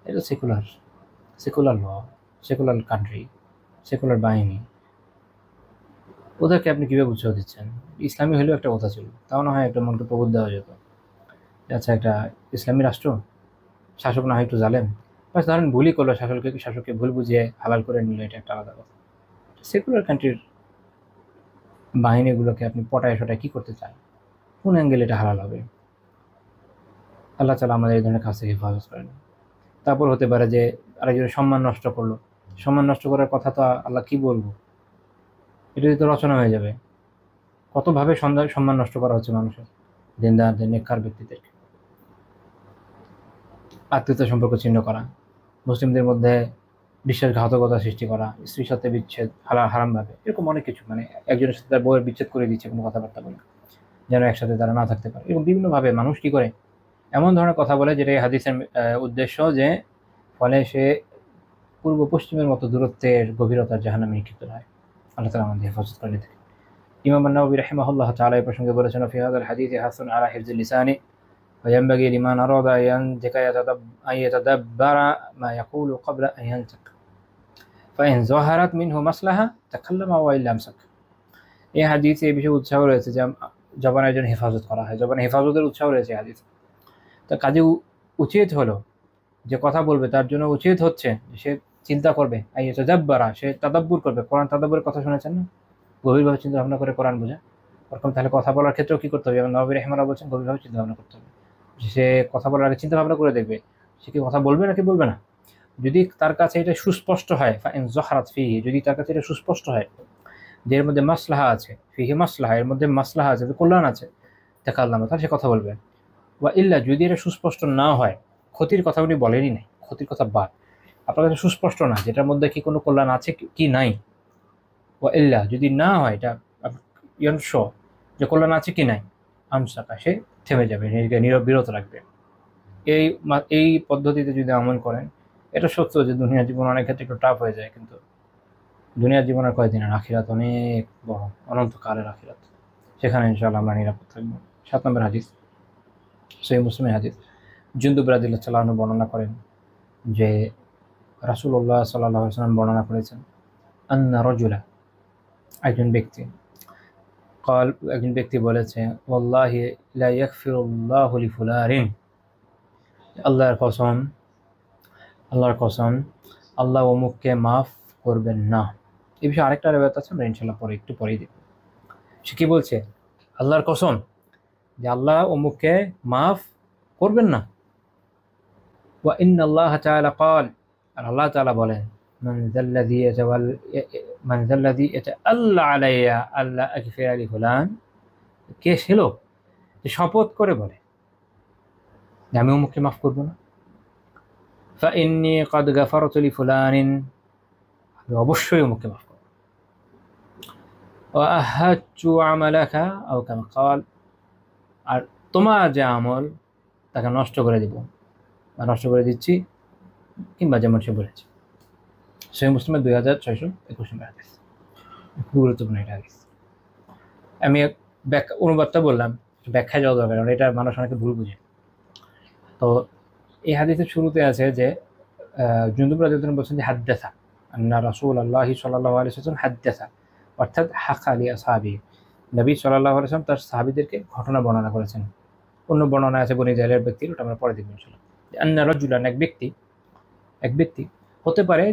এটা সেকুলার ল, সেকুলার কান্ট্রি, সেকুলার বাহিনী, ওদেরকে আপনি কীভাবে উৎসাহ দিচ্ছেন? ইসলামী হলেও একটা কথা ছিল, তাও না হয় একটা মনকে প্রবোধ দেওয়া যেত, আচ্ছা একটা ইসলামী রাষ্ট্র, শাসক না হয় একটু জালেম, বাস ধরেন ভুলই করলো, শাসককে ভুল বুঝিয়ে হালাল করে নিল, এটা একটা আলাদা কথা। সেকুলার কান্ট্রির বাহিনীগুলোকে আপনি পটায় শটায় কী করতে চান? কোন অ্যাঙ্গেল এটা হালাল হবে? আল্লাহ তাআলা আমাদের এই ধরনের কাজ থেকে হেফাজত করেন। তারপর হতে পারে যে আরেকজনের সম্মান নষ্ট করলো, সম্মান নষ্ট করার কথা তো আল্লাহ কী বলবো, এটা তো রচনা হয়ে যাবে। কতভাবে সম্মান নষ্ট করা হচ্ছে মানুষের, দিনদারদের, নেককার ব্যক্তিদেরকে। আত্মীয়তা সম্পর্ক ছিন্ন করা, মুসলিমদের মধ্যে বিশ্বাসঘাতকতা সৃষ্টি করা, স্ত্রীর সাথে বিচ্ছেদ হারামভাবে, এরকম অনেক কিছু, মানে একজনের সাথে তার বউয়ের বিচ্ছেদ করে দিচ্ছে কোনো কথাবার্তা বলে, যেন একসাথে তারা না থাকতে পারে। এরকম বিভিন্নভাবে মানুষ কী করে এমন ধরনের কথা বলে, যেটা এই হাদিসের উদ্দেশ্য, যে ফলে সে পূর্ব পশ্চিমের মতো দূরত্বের গভীরতার জাহান্নামে নিক্ষিপ্ত হয়। আল্লাহ তাআলা আমাদের হেফাজত করে থাকে। ইমাম আন-নাওয়াবী রাহিমাহুল্লাহ তাআলা এই প্রসঙ্গে বলেছেন, ফি হাযাল হাদীসি হাসান আলা হিফযিল লিসানি ওয়া ইয়ানবাগি লিমান আরাদা আন ইয়াতাদাব্বারা মা ইয়াকুলু ক্বাবলা আন ইয়ানতাক ফাইন যাহারাত মিনহু মাসলাহা তাকাল্লামা ওয়া ইল্লা আমসাক। এই হাদিসে এই বিষয়ে উৎসাহ রয়েছে যে জবানের জন্য হেফাজত করা হয়, জবানের হেফাজতের উৎসাহ রয়েছে হাদিসে। তো কাজে উচিত হলো যে কথা বলবে তার জন্য উচিত হচ্ছে সে চিন্তা করবে, ইয়াতাদাব্বারা, সে তাদাব্বুর করবে। কোরআন তাদাব্বুরের কথা শুনেছেন না? গভীরভাবে চিন্তা ভাবনা করে কোরআন বোঝা। ওরকম তাহলে কথা বলার ক্ষেত্রেও কী করতে হবে? এবং নবী রাহিমাহুল্লাহ বলছেন গভীরভাবে চিন্তা ভাবনা করতে হবে। সে কথা বলার আগে চিন্তা ভাবনা করে দেখবে সে কি কথা বলবে নাকি বলবে না। যদি তার কাছে এটা সুস্পষ্ট হয়, ফাইন যাহারাত ফিহি, যদি তার কাছে এটা সুস্পষ্ট হয় যে এর মধ্যে মাসলাহা আছে, ফিহি মাসলাহা, এর মধ্যে মাসলাহা আছে, কল্যাণ আছে, তাকাল্লামা, তাহলে সে কথা বলবে। বা ইল্লা, যদি এটা সুস্পষ্ট না হয়, ক্ষতির কথা উনি বলেনই নাই, ক্ষতির কথা বাদ। আপনার কাছে সুস্পষ্ট না যেটার মধ্যে কি কোনো কল্যাণ আছে কি নাই, ও ইল্লা যদি না হয় এটা ইয়ানশ যে কল্যাণ আছে কি নাই, আমসাকা সে থেমে যাবে, নিজেকে নীরব বিরত রাখবে। এই পদ্ধতিতে যদি আমল করেন, এটা সত্য যে দুনিয়ার জীবন অনেক ক্ষেত্রে একটু টাফ হয়ে যায়, কিন্তু দুনিয়ার জীবনের কয়েকদিনের আখিরাত অনেক বড়, অনন্তকালের আখিরাত, সেখানে ইনশাআল্লাহ আমরা নিরাপদ থাকবো। 7 নম্বর হাদিস, সহিহ মুসলিমের হাদিস। জুনদুব রাদিয়াল্লাহু তাআলা আনহু বর্ণনা করেন যে রাসূলুল্লাহ সাল্লাল্লাহু আলাইহি ওয়াসাল্লাম বর্ণনা করেছেন, আন্না রাজুলা, একজন ব্যক্তি বলেছে, ওয়াল্লাহি লা ইয়াগফিরুল্লাহু লিফুলানিন, আল্লাহর কসম আল্লাহ অমুককে মাফ করবেন না। এই বিষয়ে আরেকটা রিওয়ায়াত আছে, আমরা ইনশাআল্লাহ একটু পরেই দেখব। সে কি বলছে? আল্লাহর কসম যে আল্লাহ অমুককে মাফ করবেন না। ওয়া ইন্নাল্লাহ তাআলা ক্বাল, আর আল্লাহ তাআলা বলেন, মান যাল্লাযী ইয়াতাআল্লা আলাইয়া আল্লা আগফিরা লিফুলান, কে ছিল যে শপথ করে বলে যে আমি অমুককে মাফ করব না। ফাইন্নী ক্বাদ গাফারতু লিফুলানিন, আমি অবশ্যই অমুককে মাফ করব। ওয়া আহাজ্জু আমালাকা আও কামা ক্বাল, আর তোমার যে আমল তাকে নষ্ট করে দিব বা নষ্ট করে দিচ্ছি, কিংবা যেমন সে বলেছে। সহিহ মুসলিমের 2621 নম্বর হাদিস, গুরুত্বপূর্ণ এটা হাদিস। আমি অনুবাদটা বললাম, ব্যাখ্যায় যাওয়া দরকার, কারণ এটা মানুষ অনেকে ভুল বুঝে। তো এই হাদিসের শুরুতে আছে যে জুনদুব রাদিয়াল্লাহু বলছেন যে হাদ্দাসা আন্না রাসূলুল্লাহি সাল্লাল্লাহু আলাইহি ওয়াসাল্লাম হাদ্দাসা, অর্থাৎ হাকা লি আসহাবি, নবী সাল্লাল্লাহু আলাইহি ওয়াসাল্লাম তার সাহাবীদেরকে ঘটনা বর্ণনা করেছেন। অন্য বর্ণনা আছে বনী ইসরাঈলের ব্যক্তির, ওটা আমরা পরে দেখব ইনশাআল্লাহ। আন্না রাজুলান, এক ব্যক্তি হতে পারে,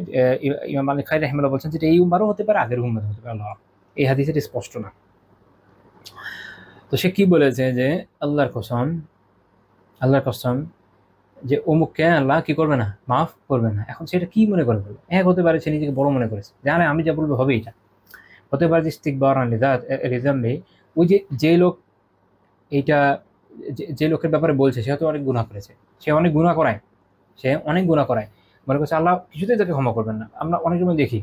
ইমাম মালিক খাই রাহিমাহুল্লাহ বলছেন যে এই উম্মারও হতে পারে, আগের উম্মারও হতে পারে, আল্লাহ, এই হাদিসের স্পষ্ট না। তো সে কি বলেছে যে আল্লাহর কসম যে অমুককে আল্লাহ কি করবে না, মাফ করবে না। এখন সেটা কি মনে করে বলবে? এক হতে পারে সে নিজেকে বড় মনে করেছে, জানে আমি যা বলবো হবে এটা। হতে পারে যে ইস্তিকবারান লিযামবি, ওই যে লোক এইটা যে লোকের ব্যাপারে বলছে সে হয়তো অনেক গুনাহ করেছে, সে অনেক গুনাহ করায়, মনে করছে আল্লাহ কিছুতেই তাকে ক্ষমা করবেন না। আমরা অনেক সময় দেখি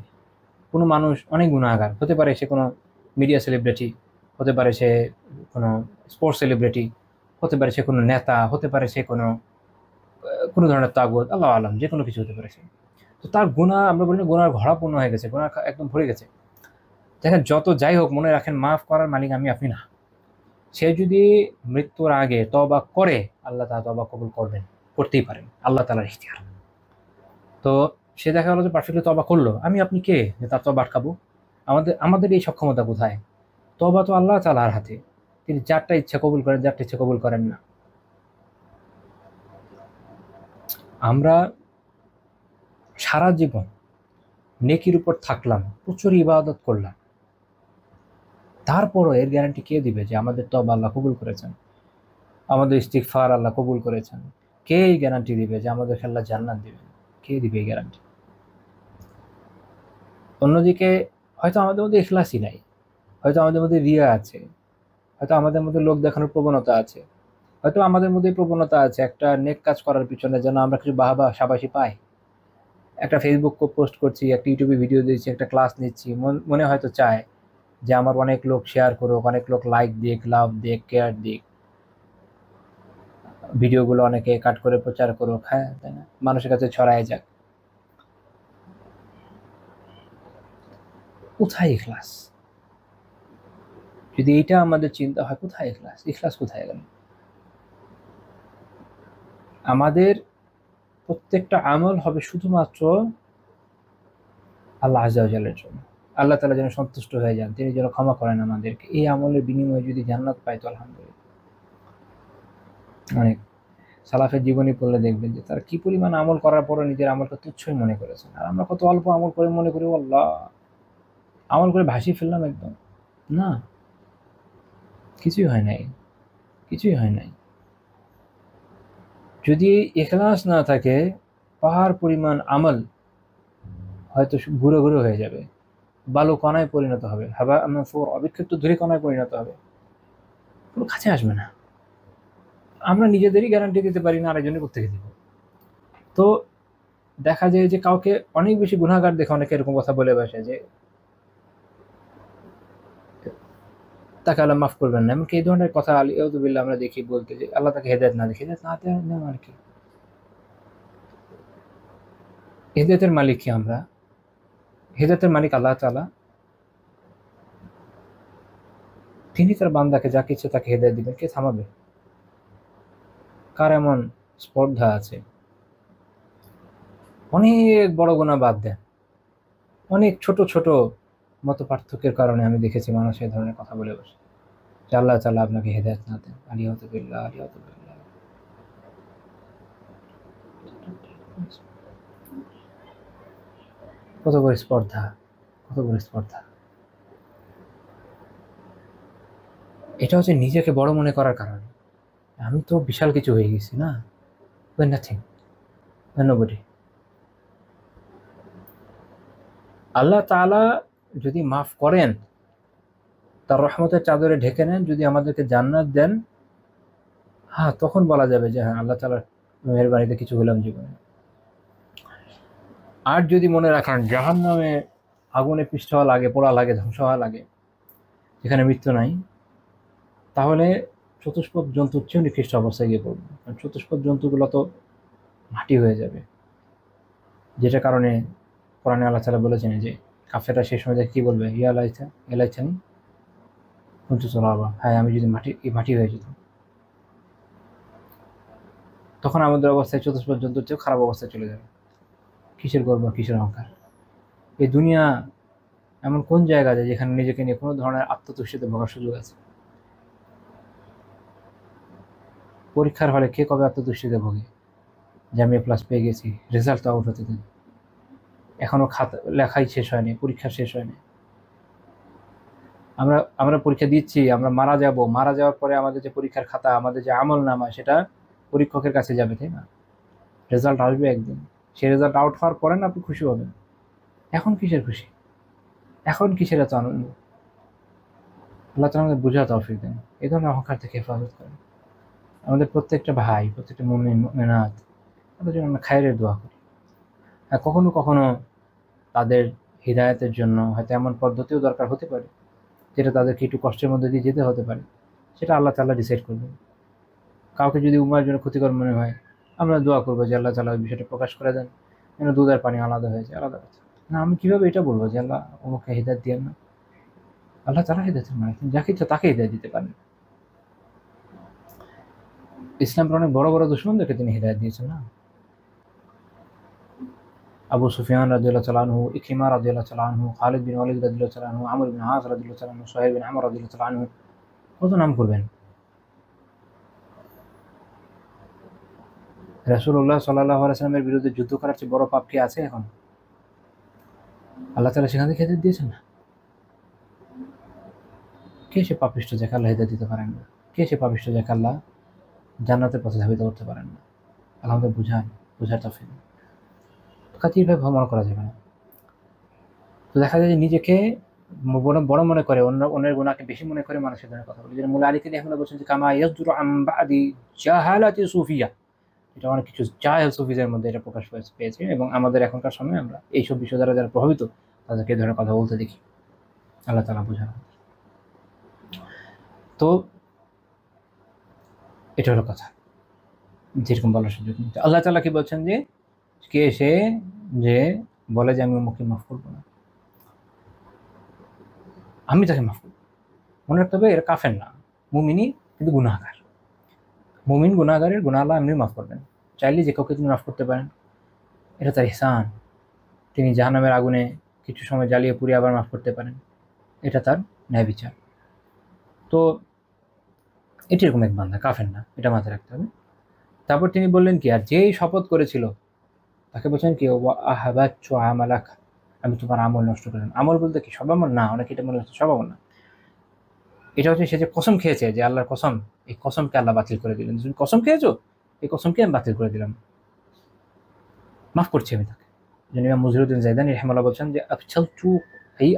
কোনো মানুষ অনেক গুনাহগার, হতে পারে সে কোনো মিডিয়া সেলিব্রিটি, হতে পারে সে কোনো স্পোর্টস সেলিব্রিটি, হতে পারে সে কোনো নেতা, হতে পারে সে কোনো ধরনের তাগুত, আল্লাহ আলম, যে কোনো কিছু হতে পারে সে। তো তার গুনাহ, আমরা বলি না গুনার ঘোড়া পূর্ণ হয়ে গেছে, গুনাহ একদম ভরে গেছে। দেখেন যত যাই হোক, মনে রাখেন মাফ করার মালিক আমি, আপনি না। সে যদি মৃত্যুর আগে তওবা করে, আল্লাহ তাআলা তওবা কবুল করতেই পারেন, আল্লাহ তাআলার ইখতিয়ার। তো সে দেখা গেল যে পারফেক্টলি তওবা করলো, আমি আপনি কে যে তার তওবা আটকাবো? আমাদের এই সক্ষমতা কোথায়? তওবা তো আল্লাহ তাআলার হাতে, তিনি যারটা ইচ্ছা কবুল করেন, যারটা ইচ্ছা কবুল করেন না। আমরা সারা জীবন নেকির উপর থাকলাম, প্রচুর ইবাদত করলাম, তারপরও এর গ্যারান্টি কে দিবে যে আমাদের তওবা আল্লাহ কবুল করেছেন, আমাদের ইস্তিগফার আল্লাহ কবুল করেছেন? কে এই গ্যারান্টি দিবে যে আমাদের আল্লাহ জান্নাত দিবেন? কে দিবে এই গ্যারান্টি? অন্যদিকে হয়তো আমাদের মধ্যে ইখলাসই নাই, হয়তো আমাদের মধ্যে রিয়া আছে, হয়তো আমাদের মধ্যে লোক দেখানোর প্রবণতা আছে, হয়তো আমাদের মধ্যে প্রবণতা আছে একটা নেক কাজ করার পিছনে যেন আমরা কিছু বাহবা শাবাশি পাই। একটা ফেসবুক পোস্ট করছি, একটা ইউটিউবে ভিডিও দিচ্ছি, একটা ক্লাস নিচ্ছি, মনে হয়তো চায় যে আমার অনেক লোক শেয়ার করুক, অনেক লোক লাইক দিক, লাভ দিক, কেয়ার দিক, ভিডিওগুলো অনেকে কাট করে প্রচার করুক, হ্যাঁ তাই না, মানুষের কাছে ছড়ায় যাক। কোথায় ইখলাস? যদি এইটা আমাদের চিন্তা হয়, কোথায় ইখলাস কোথায় গেল? আমাদের প্রত্যেকটা আমল হবে শুধুমাত্র আল্লাহ আযজা ওয়া জাল্লার জন্য, আল্লাহ তাআলা যেন সন্তুষ্ট হয়ে যান, তিনি যেন ক্ষমা করেন আমাদেরকে। এই আমলের বিনিময়ে যদি জান্নাত পাই তো আলহামদুলিল্লাহ। অনেক সালাফের জীবনী পড়লে দেখবেন যে তারা কি পরিমাণ আমল করার পরে নিজের আমলটা তুচ্ছই মনে করেছেন। আর আমরা কত অল্প আমল করে মনে করি আল্লাহ, আমল করে ভাসিয়ে ফেললাম একদম। না, কিছুই হয় নাই। যদি ইখলাস না থাকে, পাহাড় পরিমাণ আমল হয়তো ঘুরে ঘুরে হয়ে যাবে, বালু কণায় পরিণত হবে, হাবা মানসুর, অবিক্ষিপ্ত ধূলি কণায় পরিণত হবে, কোনো কাছে আসবে না। আমরা নিজেদেরই গ্যারান্টি দিতে পারি না, আরেকজনের কোত্থেকে দিব? তো দেখা যায় যে কাউকে অনেক বেশি গুনাহগার দেখে অনেকে এরকম কথা বলে বসে যে তাকে আল্লাহ মাফ করবেন না, এমনকি এই ধরনের কথা আলিয়াউযুবিল্লাহ আমরা দেখি বলতে যে আল্লাহ তাকে হেদায়েত না দেখে, হেদায়েত না দেওয়া মানে কি? হেদায়েতের মালিক কি আমরা? হেদায়েতের মালিক আল্লাহ তাআলা, তিনি তার বান্দাকে যাকে ইচ্ছে তাকে হেদায়েত দিবেন, কে থামাবে? কার এমন স্পর্ধা আছে? অনেক বড় গুনাহ বাদ দেন, অনেক ছোট ছোট মত পার্থক্যের কারণে আমি দেখেছি মানুষ এই ধরনের কথা বলে বসে যে আল্লাহ তাআলা আপনাকে হেদায়েত না দেন, আলিয়াউযুবিল্লাহ আলিয়াউযুবিল্লাহ। কত বড় স্পর্ধা, কত বড় স্পর্ধা! এটা হচ্ছে নিজেকে বড় মনে করার কারণে। আমি তো বিশাল কিছু হয়ে গেছি না, we're nothing, we're nobody। আল্লাহ তাআলা যদি মাফ করেন, তার রহমতের চাদরে ঢেকে নেন, যদি আমাদেরকে জান্নাত দেন, হ্যাঁ তখন বলা যাবে যে হ্যাঁ আল্লাহ তাআলার মেহেরবানিতে কিছু হলাম জীবনে। আর যদি মনে রাখেন জাহান্নামে আগুনে পিষ্ট হওয়া লাগে, পোড়া লাগে, ধ্বংস হওয়া লাগে, যেখানে মৃত্যু নাই, তাহলে চতুষ্পদ জন্তুর চেয়েও নিকৃষ্ট অবস্থায় গিয়ে পড়বে। কারণ চতুষ্পদ জন্তুগুলো তো মাটি হয়ে যাবে, যেটা কারণে কোরআনে আল্লাহ তাআলা বলেছেন যে কাফেররা সেই সময় কি বলবে, ইয়া লাইতানি কুনতু তুরাবা, হ্যাঁ আমি যদি মাটি হয়ে যেতাম। তখন আমাদের অবস্থায় চতুষ্পদ জন্তুর চেয়েও খারাপ অবস্থায় চলে যাবে। কিসের গর্ব, কিসের অহংকার! এই দুনিয়া এমন কোন জায়গা যায় যেখানে নিজেকে নিয়ে কোনো ধরনের আত্মতুষ্টিতে ভোগার সুযোগ আছে? পরীক্ষার হলে কে কবে আত্মতুষ্টিতে ভোগে যে আমি প্লাস পেয়ে গেছি, রেজাল্ট তো আউট হতে দিন, এখনো খাতা লেখাই শেষ হয়নি, পরীক্ষা শেষ হয়নি। আমরা পরীক্ষা দিচ্ছি, আমরা মারা যাওয়ার পরে আমাদের যে পরীক্ষার খাতা, আমাদের যে আমল নামা, সেটা পরীক্ষকের কাছে যাবে, তাই না? রেজাল্ট আসবে একদিন, সেই রেজাল্ট আউট হওয়ার পরে না আপনি খুশি হবেন। এখন কিসের খুশি, এখন কিসের এত আনন্দ? আল্লাহ তাআলা আমাদের বুঝার তৌফিক দেন, এই ধরনের অহংকার থেকে হেফাজত করেন। আমাদের প্রত্যেকটা ভাই, প্রত্যেকটা মুমিন মুমিনাত, তাদের জন্য আমরা খায়রের দোয়া করি। আর কখনো কখনো তাদের হিদায়াতের জন্য হয়তো এমন পদ্ধতিও দরকার হতে পারে যেটা তাদেরকে একটু কষ্টের মধ্যে দিয়ে যেতে হতে পারে, সেটা আল্লাহ তাআলা ডিসাইড করবেন। কাউকে যদি উম্মার জন্য ক্ষতিকর মনে হয়, আমরা দোয়া করবো যে আল্লাহ তাআলা বিষয়টা প্রকাশ করে দেন, যেন দুধ আর পানি আলাদা হয়ে যায়, আলাদা কথা না। আমি কিভাবে এটা বলবো যে আল্লাহ আমাকে হিদায়াত দিয়েন না? আল্লাহ তাআলা হিদায়াতের মালিক, তিনি যাকে ইচ্ছা তাকে হিদায়াত দিতে পারেন। ইসলামের অনেক বড় বড় দুশমনদেরকে তিনি হিদায়াত দিয়েছেন না? আবু সুফিয়ান রাদিয়াল্লাহু তাআলা আনহু, ইকরিমা রাদিয়াল্লাহু তাআলা আনহু, খালিদ বিন ওয়ালিদ রাদিয়াল্লাহু তাআলা আনহু, আমর বিন আস রাদিয়াল্লাহু তাআলা আনহু, সুহাইল বিন আমর রাদিয়াল্লাহু তাআলা আনহু, কত নাম করবেন। রাসূলুল্লাহ সাল্লাল্লাহু আলাইহি ওয়াসাল্লামের বিরুদ্ধে যুদ্ধ করার চেয়ে বড় পাপ কি আছে এখন? আল্লাহ তাআলা সেখান থেকে হিদায়াত দিয়েছেন না? কে সে পাপিষ্ঠ যাকে আল্লাহ হিদায়াত দিতে পারেন না? কে সে পাপিষ্ঠ যাকে আল্লাহ জান্নাতের পথে ধাবিত করতে পারেন না? আল্লাহ আমাদের বুঝার তৌফিক দিন। কাজেই ভ্রমণ করা যাবে না। তো দেখা যায় যে নিজেকে বড় মনে করে, অন্যের গুনাহকে বেশি মনে করে মানুষের ধরনের কথা বলে। যেটা মুল্লা আলী কারি রাহিমাহুল্লাহ বলছেন যে কামা ইয়াসদুরু আন বাদি জাহালাতি সুফিয়া, এটা অনেক কিছু জাহেল সুফিদের মধ্যে এটা প্রকাশ পেয়েছে, এবং আমাদের এখনকার সময় আমরা এইসব বিষয় দ্বারা যারা প্রভাবিত তাদেরকে এই ধরনের কথা বলতে দেখি। আল্লাহ তাআলা বোঝান। তো এটা হলো কথা, যেরকম বলার সুযোগ নেই। আল্লাহ তাআলা কি বলছেন যে কে সে যে বলে যে আমি অমুককে মাফ করবো না, আমি তাকে মাফ করবো। মনে রাখতে হবে এরা কাফের না, মুমিনই কিন্তু গুনাহগার। মুমিন গুনাহগারের গুনাহ আল্লাহ এমনি মাফ করবেন, চাইলে যে কাউকে তিনি মাফ করতে পারেন, এটা তার ইহসান। তিনি জাহান্নামের আগুনে কিছু সময় জ্বালিয়ে পুড়িয়ে আবার মাফ করতে পারেন, এটা তার ন্যায় বিচার। তো এটি এরকম এক বান্দা, কাফের না, এটা মাথায় রাখতে হবে। তারপর তিনি বললেন কি, আর যেই শপথ করেছিল তাকে বলছেন কি, আহাবাচ্চু আমালাক, আমি তোমার আমল নষ্ট করলাম। আমল বলতে কি সব আমল না, অনেকে এটা মনে হচ্ছে সব আমল না। এটা হচ্ছে সে যে কসম খেয়েছে, যে আল্লাহর কসম, এই কসমকে আল্লাহ বাতিল করে দিলেন। তুমি কসম খেয়েছো, এই কসমকে আমি বাতিল করে দিলাম, মাফ করছি আমি তাকে। যেন ইমাম মুজহিরউদ্দিন জাইদানি রাহিমাহুল্লাহ বলছেন যে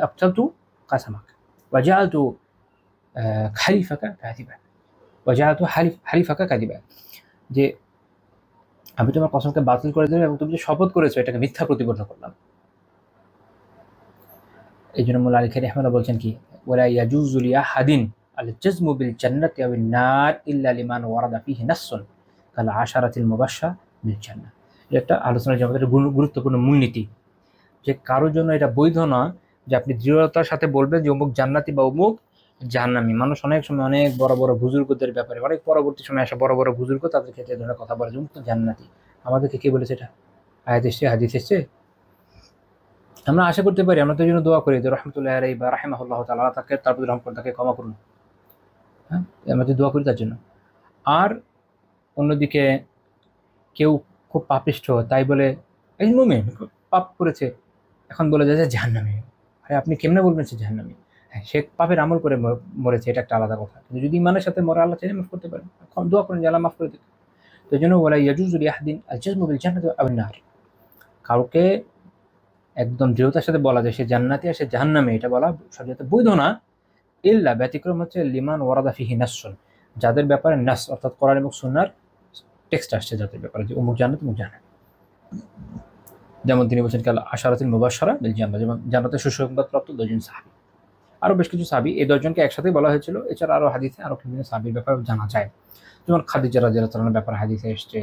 আবতালতু কাসামাক ওয়াজালতু খালিফাকা কাযিবা, ওয়াজালতু হালিফাকা কাযিবা, যে আমি তোমার কসমকে বাতিল করে দিলাম এবং তুমি যে শপথ করেছো এটাকে মিথ্যা প্রতিপন্ন করলাম। এই জন্য মোল্লা আলী খানি আহমেদ বলছেন কি, ওয়ালা ইয়াজুজু লিআহাদিন আল জাজমু বিল জান্নাতি আও নার ইল্লা লিমান ওয়ারাদা ফিহি নাসসুন কাল আশারাতিল মুবাশশার বিল জান্নাহ। এটা একটা আলোচনার জগতের গুরুত্বপূর্ণ মূলনীতি, যে কারোর জন্য এটা বৈধ না যে আপনি দৃঢ়তার সাথে বলবেন যে অমুক জান্নাতি বা অমুক জাহান্নামী। মানুষ অনেক সময় অনেক বড় বড় বুজুর্গদের ব্যাপারে, অনেক পরবর্তী সময় আসা বড় বড় বুজুর্গ তাদের ক্ষেত্রে এই ধরনের কথা বলে যে অমুক তো জান্নাতি। আমাদেরকে কে বলেছে এটা? আয়াত এসছে, হাদিস এসছে। আমরা আশা করতে পারি, আমরা তো এই জন্য দোয়া করি যে রহমতুল্লাহ আলাইহি বা রাহিমাহুল্লাহ তাআলা, তাকে তার প্রতি রহমত করুন, তাকে ক্ষমা করুন। হ্যাঁ, আমরা তো দোয়া করি তার জন্য। আর অন্যদিকে কেউ খুব পাপিষ্ঠ, তাই বলে এই মুমিন পাপ করেছে এখন বলে যায় যে জাহান্নামী। আরে আপনি কেমনে বলবেন সে জাহান্নামী? হ্যাঁ, সে পাপের আমল করে মরেছে, এটা একটা আলাদা কথা। কিন্তু যদি ইমানের সাথে মরে, আল্লাহ চাইলে মাফ করতে পারেন, দোয়া করেন যে আল্লাহ মাফ করে দিন। তো এই জন্য ওয়ালা ইয়াজুজু লিআহাদিন আল জাজমু বিল জান্নাতি আও নার, কাউকে একদম দৃঢ়তার সাথে বলা যায় সে জান্নাতি আর সে জাহান্নামী, এটা বলা শরীয়তে বৈধ না। ইল্লা, ব্যতিক্রম হচ্ছে লিমান ওয়ারাদা ফিহি নাসসুন, যাদের ব্যাপারে নাস অর্থাৎ কোরআন এবং সুন্নাহর টেক্সট আসছে, যাদের ব্যাপারে যে অমুক জান্নাত অমুক জাহান্নাম। যেমন তিনি বলছেন কাল আশারাতুল মুবাশশারা বিল জান্নাহ, যেমন জান্নাতের সুসংবাদপ্রাপ্ত 10 জন সাহাবী। আরও বেশ কিছু সাহাবী, এই 10 জনকে একসাথেই বলা হয়েছিল। এছাড়া আরও হাদিসে আরও বিভিন্ন সাহাবীর ব্যাপারে জানা যায়, যেমন খাদিজা রাদিয়াল্লাহু তাআলার ব্যাপারে হাদিসে এসছে,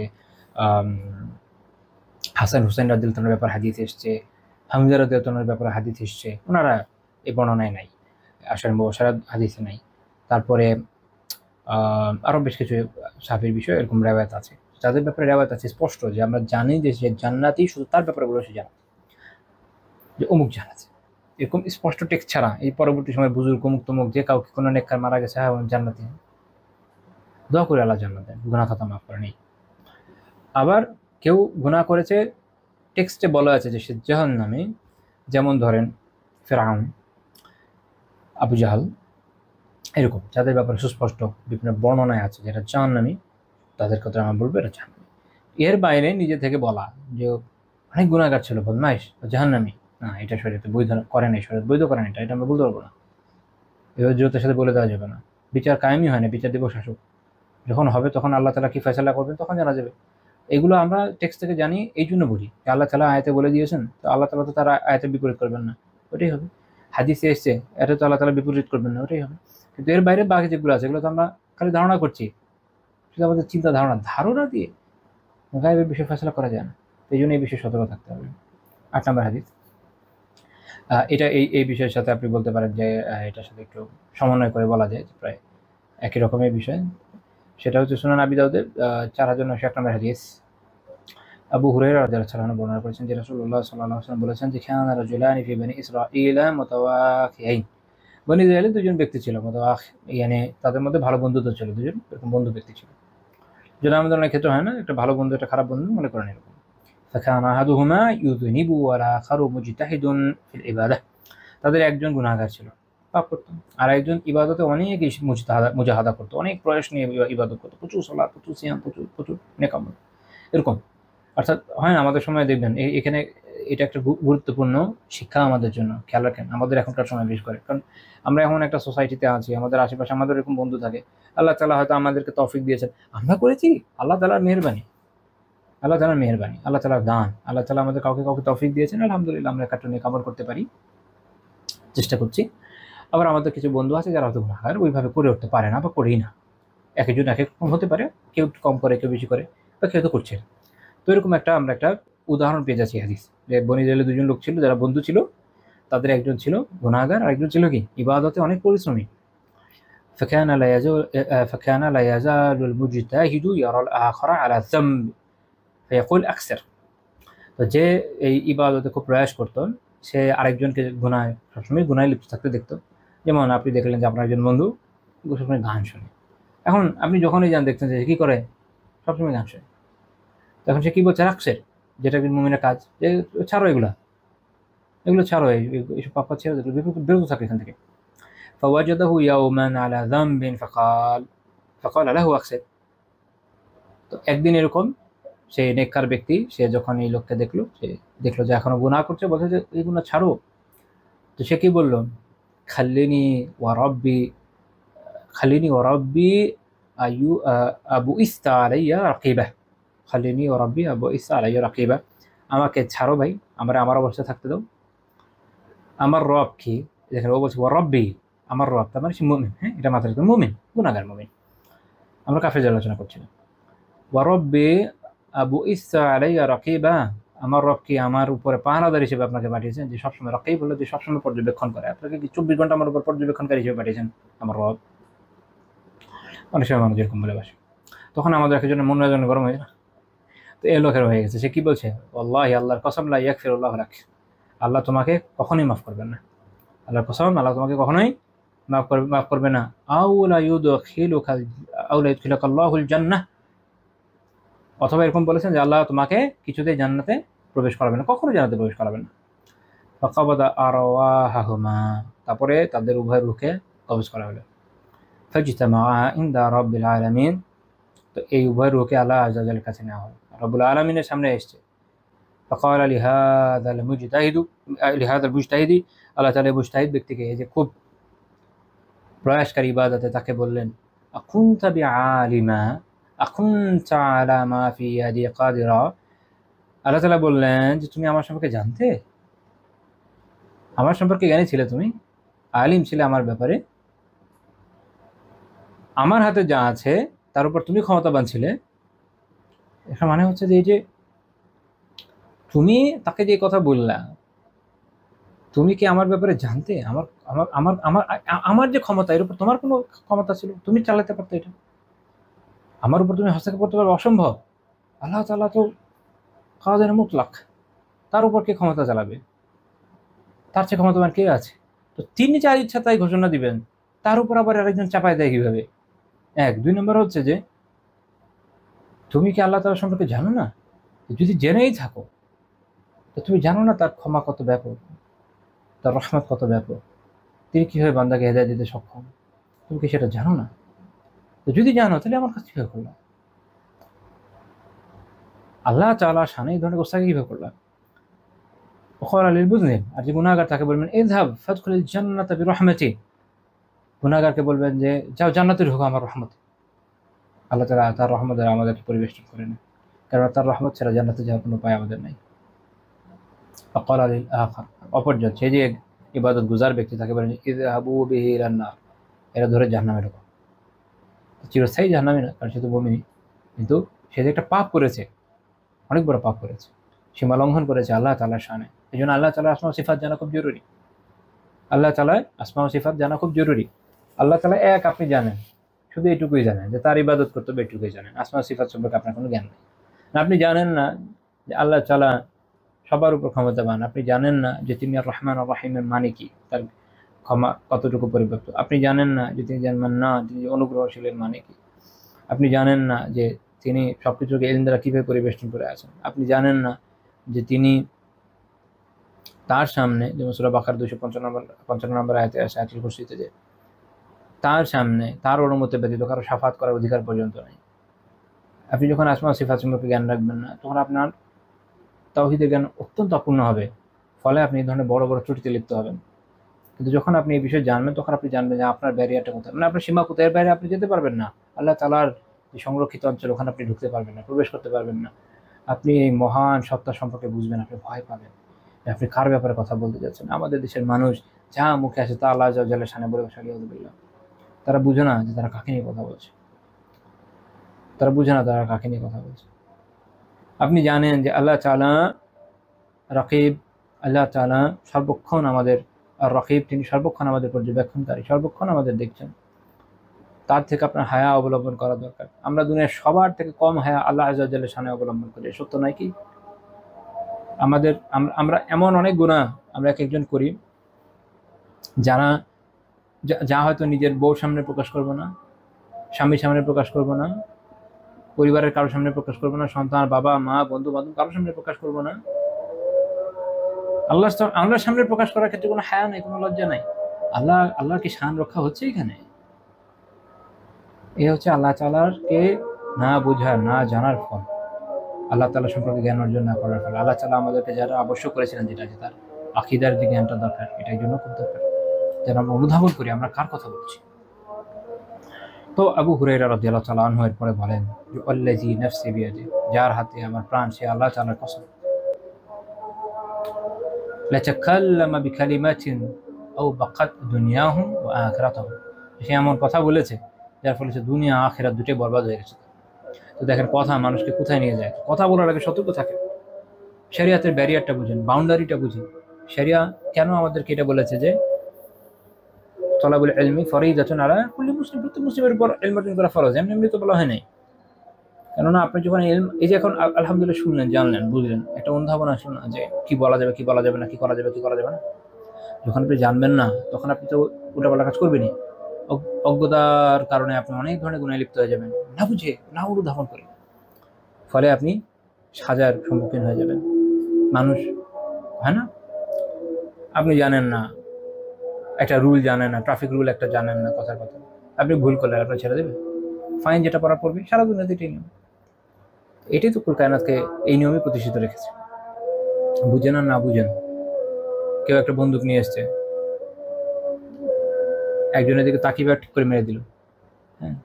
হাসান হুসাইন রাদিয়াল্লাহু তাআলার ব্যাপারে হাদিস এসছে, হামজা রাদিয়াল্লাহু তাআলার ব্যাপারে হাদিস এসছে, ওনারা এই বর্ণনায় নাই, আশার মুবাশশারা হাদিসে নাই। তারপরে আরও বেশ কিছু সাহাবীর বিষয়ে এরকম রেওয়ায়াত আছে, যাদের ব্যাপারে রেওয়ায়াত আছে স্পষ্ট যে আমরা জানি যে সে জান্নাতি, শুধু তার ব্যাপারে বলে সে জান্নাতি, যে অমুক জান্নাতি। এরকম স্পষ্ট টেক্সট ছাড়া এই পরবর্তী সময় বুজুর্গ অমুক তমুক যে কাউকে কোনো নেককার মারা গেছে, হ্যাঁ জান্নাতি, দোয়া করে আল্লাহ জান্নাত দেন, গুনাহ খাতা মাফ করে নেই। আবার কেউ গুনাহ করেছে, টেক্সটে বলা আছে যে সে জাহান্নামী, যেমন ধরেন ফিরআউন, আবু জাহাল, এরকম যাদের ব্যাপারে সুস্পষ্ট বিভিন্ন বর্ণনায় আছে যেটা জাহান্নামী, তাদের কথা আমরা বলবো এটা জাহান্নামী। এর বাইরে নিজে থেকে বলা যে অনেক গুনাহগার ছিল, বদমাইশ, জাহান্নামী, না, এটা শরীয়তে বৈধ করেন, এই শরীয়ত বৈধ করেন, এটা আমরা বলতে পারবো না, এবার দৃঢ়তার সাথে বলে দেওয়া যাবে না। বিচার কায়েমই হয় না, বিচার দিবস আসুক, যখন হবে তখন আল্লাহ তাআলা কি ফয়সালা করবেন তখন জানা যাবে। এগুলো আমরা টেক্সট থেকে জানি, এই জন্য বলি আল্লাহ তাআলা আয়াতে বলে দিয়েছেন, তো আল্লাহ তাআলা তো তার আয়াতের বিপরীত করবেন না, ওটাই হবে। হাদিসে এসছে, এটা তো আল্লাহ তাআলা বিপরীত করবেন না, ওটাই হবে। কিন্তু এর বাইরে বাকি যেগুলো আছে এগুলো তো আমরা খালি ধারণা করছি, সেটা আমাদের চিন্তা ধারণা দিয়ে গায়েবের বিষয়ে ফয়সালা করা যায় না। এই জন্য এই বিষয়ে সতর্ক থাকতে হবে। 8 নম্বর হাদিস, এটা এই বিষয়ের সাথে আপনি বলতে পারেন যে এটার সাথে একটু সমন্বয় করে বলা যায় যে প্রায় একই রকমের বিষয়। সেটা হচ্ছে সুনান আবি দাউদের 4901 নম্বর হাদিস। আবু হুরায়রা রাদিয়াল্লাহু তাআলা বর্ণনা করেছেন যে রাসূলুল্লাহ সাল্লাল্লাহু আলাইহি ওয়াসাল্লাম বলেছেন যে কানা রাজুলানি ফি বনি ইসরাঈলা মুতাওয়াখিয়াইন, বনি ইসরাঈলে দুজন ব্যক্তি ছিল, মানে তাদের মধ্যে ভালো বন্ধুত্ব ছিল, দুজন এরকম বন্ধু ব্যক্তি ছিল, যেটা আমাদের অনেক ক্ষেত্রে হয় না, একটা ভালো বন্ধু একটা খারাপ বন্ধু মনে করেন এরকম। ফাকানা আহাদুহুমা ইউযনিবু ওয়া আল-আখারু মুজতাহিদুন ফিল ইবাদাহ, তাদের একজন গুনাহগার ছিল, পাপ করত, আর একজন ইবাদতে অনেক মুজাহাদা করতো, অনেক প্রয়াস নিয়ে ইবাদত করতো, প্রচুর সালাত, প্রচুর সিয়াম, প্রচুর নেক আমল, এরকম। অর্থাৎ হয় না আমাদের সময় দেখবেন এখানে এটা একটা গুরুত্বপূর্ণ শিক্ষা আমাদের জন্য, খেয়াল রাখেন আমাদের এখনকার সময় বিশেষ করে, কারণ আমরা এখন একটা সোসাইটিতে আছি, আমাদের আশেপাশে আমাদের এরকম বন্ধু থাকে, আল্লাহ তাআলা হয়তো আমাদেরকে তৌফিক দিয়েছেন, আমরা করেছি, আল্লাহ তাআলার মেহেরবানি, আল্লাহ তাআলার মেহেরবানি, আল্লাহ তাআলার দান, আল্লাহ তাআলা আমাদের কাউকে তৌফিক দিয়েছেন, আলহামদুলিল্লাহ, আমরা একটা নেক আমল করতে পারি, চেষ্টা করছি। আবার আমাদের কিছু বন্ধু আছে যারা হয়তো গুনাহগার, ওইভাবে করে উঠতে পারে না বা করেই না, এক একজন এক এক রকম হতে পারে, কেউ একটু কম করে, কেউ বেশি করে, বা কেউ তো করছে। তো এরকম আমরা একটা উদাহরণ পেয়ে যাচ্ছি হাদিস, যে বনি ইসরাঈলের দুজন লোক ছিল যারা বন্ধু ছিল, তাদের একজন ছিল গুনাহগার আর একজন ছিল কি ইবাদতে অনেক পরিশ্রমী। ফাকানা লা ইয়াজালুল মুজতাহিদু ইয়ারাল আখারা আলা যামব ফায়াকুল আকসার, তো যে এই ইবাদতে খুব প্রয়াস করত, সে আরেকজনকে সবসময় গুনায় লিপ্ত থাকতে দেখতো। যেমন আপনি দেখলেন যে আপনার একজন বন্ধু সবসময় গান শোনে, এখন আপনি যখনই যান দেখছেন যে কী করে, সবসময় গান শোনে, তখন সে কী বলছে, রাখছে, যেটা কিন্তু মুমিনের কাজ, যে ছাড়ো এগুলো ছাড়ো, এইসব পাপ ছেড়ে বিরত থাকে এখান থেকে। ফাওয়াজাদাহু ইয়াওমান আলা যামবিন ফাকাল লাহু আকসির, তো একদিন এরকম সে নেককার ব্যক্তি, সে যখন এই লোককে দেখলো যে এখনো গুনাহ করছে, বলছে যে এই গুনাহ ছাড়ো, তো সে কি বলল, খাল্লিনি ওয়া রাব্বি আবু ইস্তা আলাইয়া রাকিবাহ, খালিনি ও রাব্বি আবু ইসা আলাইয়া রাকিবা, আমাকে ছাড়ো ভাই, আমার অবস্থা থাকতে দাও। আমার রব কি, দেখেন ও বলছে ও রব্বি, আমার রব, তার মানে সে মুমিন। হ্যাঁ, এটা মাথায় রাখতে, মুমিন, গুনাহগার মুমিন, আমরা কাফের আলোচনা করছি না। ও রব্বি আবু ইসা আলাইয়া রাকিবা, আমার রব কি আমার উপরে পাহারাদার হিসেবে আপনাকে পাঠিয়েছেন, যে সবসময় রাকিব বলে যে সবসময় পর্যবেক্ষণ করে, আপনাকে কি 24 ঘন্টা আমার উপর পর্যবেক্ষণকারী হিসেবে পাঠিয়েছেন আমার রব? অনেক সময় মানুষ এরকম বলে বাসে, তখন আমাদের একজনের মন জন্য গরম হয়ে যায়। তো এই লোকের হয়ে গেছে, সে কি বলছে, আল্লাহি, আল্লাহর কসম, লা ইয়াগফিরুল্লাহু লাক, আল্লাহ তোমাকে কখনোই মাফ করবেন না, আল্লাহর কসম, আল্লাহ তোমাকে কখনোই মাফ করবে না। আউলা ইউদখিলুকা আউলা ইউদখিলুকা আল্লাহুল জান্নাহ, অথবা এরকম বলেছেন যে আল্লাহ তোমাকে কিছুতেই জান্নাতে প্রবেশ করাবেন না, কখনো জান্নাতে প্রবেশ করাবেন না। ফাকাবাদা আরওয়াহাহুমা, তারপরে তাদের উভয় রূহকে কবজ করা হলো। ফাজতামা ইনদা রাব্বিল আলামিন, তো এই উভয় রূহকে আল্লাহ আযজা ওয়া জাল্লার কাছে নেওয়া হয়, রব্বুল আলামিনের সামনে এসেছে। ফাকালা লিহাযাল মুজতাহিদি, আল্লাহ তাআলা মুজতাহিদ ব্যক্তিকে, এই যে খুব প্রয়াসকারী ইবাদতে, তাকে বললেন, আকুনতা বিআলিমা আকুনতা আলা মা ফি ইয়াদি কাদিরা, আল্লাহ তাআলা বললেন যে তুমি আমার সম্পর্কে জানতে, আমার সম্পর্কে জ্ঞানী ছিলে, তুমি আলিম ছিলে আমার ব্যাপারে, আমার হাতে যা আছে তার উপর তুমি ক্ষমতাবান ছিলে। এটা মানে হচ্ছে যে এই যে তুমি তাকে যে কথা বললা, তুমি কি আমার ব্যাপারে জানতে, আমার আমার আমার আমার আমার যে ক্ষমতা, এর উপর তোমার কোনো ক্ষমতা ছিল, তুমি চালাতে পারতো এটা, আমার উপর তুমি হস্তক্ষেপ করতে পারবে, অসম্ভব। আল্লাহ তাআলা তো কাদের মুতলাক, তার উপর কে ক্ষমতা চালাবে, তার চেয়ে ক্ষমতাবান কে আছে? তো তিনি যার ইচ্ছা তাই ঘোষণা দিবেন, তার উপর আবার আরেকজন চাপায় দেয় কিভাবে? এক, দুই নম্বর হচ্ছে যে তুমি কি আল্লাহ তাআলা সম্পর্কে জানো না? যদি জেনেই থাকো, তো তুমি জানো না তার ক্ষমা কত ব্যাপক, তার রহমত কত ব্যাপক, তিনি কিভাবে বান্দাকে হেদায়েত দিতে সক্ষম, তুমি কি সেটা জানো না? তো যদি জানো তাহলে আমার কাছে কিভাবে করলাম? আল্লাহ তাআলা শানে এই ধরনের গোস্তাকে কিভাবে করলাম? ওয়াকালা লিল মুযনিব, আর যে গুনাহগার তাকে বলবেন ইযহাব ফাদখুলিল জান্নাতা বিরহমাতি, গুনাহগারকে বলবেন যে যাও জান্নাতে ঢোকো আমার রহমতে। আল্লাহ তাআলা তার রহমত দ্বারা আমাদেরকে পরিবেষ্টন করে নেন, কারণ তার রহমত ছাড়া জান্নাতে যাওয়ার কোনো উপায় আমাদের নাই। ওয়াকালা লিল আখার, অপরজন, সে যে ইবাদত গুজার ব্যক্তি, তাকে বলেন ইযহাবু বিহি ইলান নার, এরা ধরে জাহান্নামে ঢোকো। চিরস্থায়ী জাহান্নামে না, কারণ সে তো মুমিন, কিন্তু সে যে একটা পাপ করেছে, অনেক বড় পাপ করেছে, সীমা লঙ্ঘন করেছে আল্লাহ তাআলার শানে। এই জন্য আল্লাহ তাআলার আসমা ও সিফাত জানা খুব জরুরি, আল্লাহ তাআলার আসমা ও সিফাত জানা খুব জরুরি। আল্লাহ তাআলা এক, আপনি জানেন, শুধু এটুকুই জানেন যে তার ইবাদত করতে হবে, এটুকুই জানেন, আসমা ও সিফাত সম্পর্কে আপনার কোনো জ্ঞান নেই। আপনি জানেন না যে আল্লাহ তাআলা সবার উপর ক্ষমতাবান, আপনি জানেন না যে তিনি আর রহমান আর রহিমের মানে কি, তার ক্ষমা কতটুকু পরিব্যাপ্ত, আপনি জানেন না যে তিনি জানবেন না, তিনি অনুগ্রহশীলের মানে কি, আপনি জানেন না যে তিনি সবকিছুকে ইলম দ্বারা কীভাবে পরিবেষ্টন করে আছেন, আপনি জানেন না যে তিনি তার সামনে, যেমন সূরা বাকারা 255 নম্বর আয়াতে আছে, আয়াতুল কুরসিতে, যে তার সামনে তার অনুমতি ব্যতীত কারো শাফাত করার অধিকার পর্যন্ত নেই। আপনি যখন আসমা ও সিফাত সম্পর্কে জ্ঞান রাখবেন না, তখন আপনার তাওহীদের জ্ঞান অত্যন্ত অপূর্ণ হবে, ফলে আপনি এই ধরনের বড় বড় ত্রুটিতে লিপ্ত হবেন। কিন্তু যখন আপনি এই বিষয়ে জানবেন, তখন আপনি জানবেন যে আপনার ব্যারিয়ারটা কোথায়, মানে আপনার সীমা কোথায়, এর বাইরে আপনি যেতে পারবেন না। আল্লাহ তাআলার যে সংরক্ষিত অঞ্চল, ওখানে আপনি ঢুকতে পারবেন না, প্রবেশ করতে পারবেন না। আপনি এই মহান সত্তা সম্পর্কে বুঝবেন, আপনি ভয় পাবেন, আপনি কার ব্যাপারে কথা বলতে যাচ্ছেন। আমাদের দেশের মানুষ যা মুখে আসে তা আল্লাহ আযজা ওয়া জাল্লার শানে বলে বসে, তারা বুঝে না যে তারা কাকে নিয়ে কথা বলছে, তারা বুঝে না তারা কাকে নিয়ে কথা বলছে। আপনি জানেন যে আল্লাহ তাআলা রাকিব, আল্লাহ তাআলা সর্বক্ষণ আমাদের, আর রাকিব তিনি সর্বক্ষণ আমাদের পর্যবেক্ষণকারী, সর্বক্ষণ আমাদের দেখছেন। তার থেকে আপনার হায়া অবলম্বন করা দরকার। আমরা দুনিয়ার সবার থেকে কম হায়া আল্লাহ আযজা ওয়া জাল্লার শানে অবলম্বন করি, সত্য নয় কি? আমাদের আমরা এমন অনেক গুনাহ আমরা এক একজন করি, যারা যা হয়তো নিজের বউর সামনে প্রকাশ করব না, স্বামীর সামনে প্রকাশ করব না, পরিবারের কারোর সামনে প্রকাশ করব না, সন্তান, বাবা, মা, বন্ধু বান্ধব কারোর সামনে প্রকাশ করব না। আল্লাহর সামনে প্রকাশ করার ক্ষেত্রে কোনো হায়া নেই, কোনো লজ্জা নাই। আল্লাহর কি শান রক্ষা হচ্ছে এখানে? এ হচ্ছে আল্লাহ তাআলার কে না বোঝার, না জানার ফল, আল্লাহ তাআলা সম্পর্কে জ্ঞান অর্জন না করার ফল। আল্লাহ তাআলা আমাদেরকে যারা আবশ্যক করেছিলেন, যেটা যে তার আকীদার যে জ্ঞানটা দরকার, এটার জন্য খুব দরকার, যেন আমরা অনুধাবন করি আমরা কার কথা বলছি। তো আবু হুরায়রা রাদিয়াল্লাহু তাআলা আনহু এর পরে বলেন যে আল্লাযী নাফসি বিয়াদি, যার হাতে আমার প্রাণ, সে আল্লাহ তাআলার কসম, লাতাকাল্লামা বিকালিমাতিন আও বাকাত দুনিয়াহুম ওয়া আখিরাতুহুম, সে এমন কথা বলেছে যার ফলে সে দুনিয়া আখিরাত দুটোই বরবাদ হয়ে গেছে। তো দেখেন কথা মানুষকে কোথায় নিয়ে যায়। কথা বলার আগে সতর্ক থাকে। শরিয়াতের ব্যারিয়ারটা বুঝেন, বাউন্ডারিটা বুঝেন। শরিয়া কেন আমাদেরকে এটা বলেছে যে তলাবুল ইলমি ফরিদাতুন আলা কুল্লি মুসলিম, প্রত্যেক মুসলিমের উপর ইলম অর্জন করা ফরজ, এমনি তো বলা হয় নাই। কেননা আপনি যখন ইলম, এই যে এখন আলহামদুলিল্লাহ শুনলেন, জানলেন, বুঝলেন, একটা অনুধাবন আসলো না যে কি বলা যাবে, কি বলা যাবে না, কি করা যাবে, কি করা যাবে না। যখন আপনি জানবেন না তখন আপনি তো উল্টাপাল্টা কাজ করবেনই। অজ্ঞতার কারণে আপনি অনেক ধরনের গুনাহে লিপ্ত হয়ে যাবেন, না বুঝে, না অনুধাবন করে। ফলে আপনি সাজার সম্মুখীন হয়ে যাবেন। মানুষ হয় না, আপনি জানেন না একটা রুল, জানেন না ট্রাফিক রুল একটা জানেন না, কথার কথা আপনি ভুল করলেন, আপনার ছেড়ে দেবে, ফাইন যেটা পড়া পড়বে। সারা দুনিয়াতে এটাই নিয়ম। এটাই তো কুল কায়নাতকে এই নিয়মে প্রতিষ্ঠিত রেখেছে। বুঝেন আর না বুঝেন, কেউ একটা বন্দুক নিয়ে এসছে, একজনের দিকে তাকিয়ে ঠিক করে মেরে দিল, হ্যাঁ,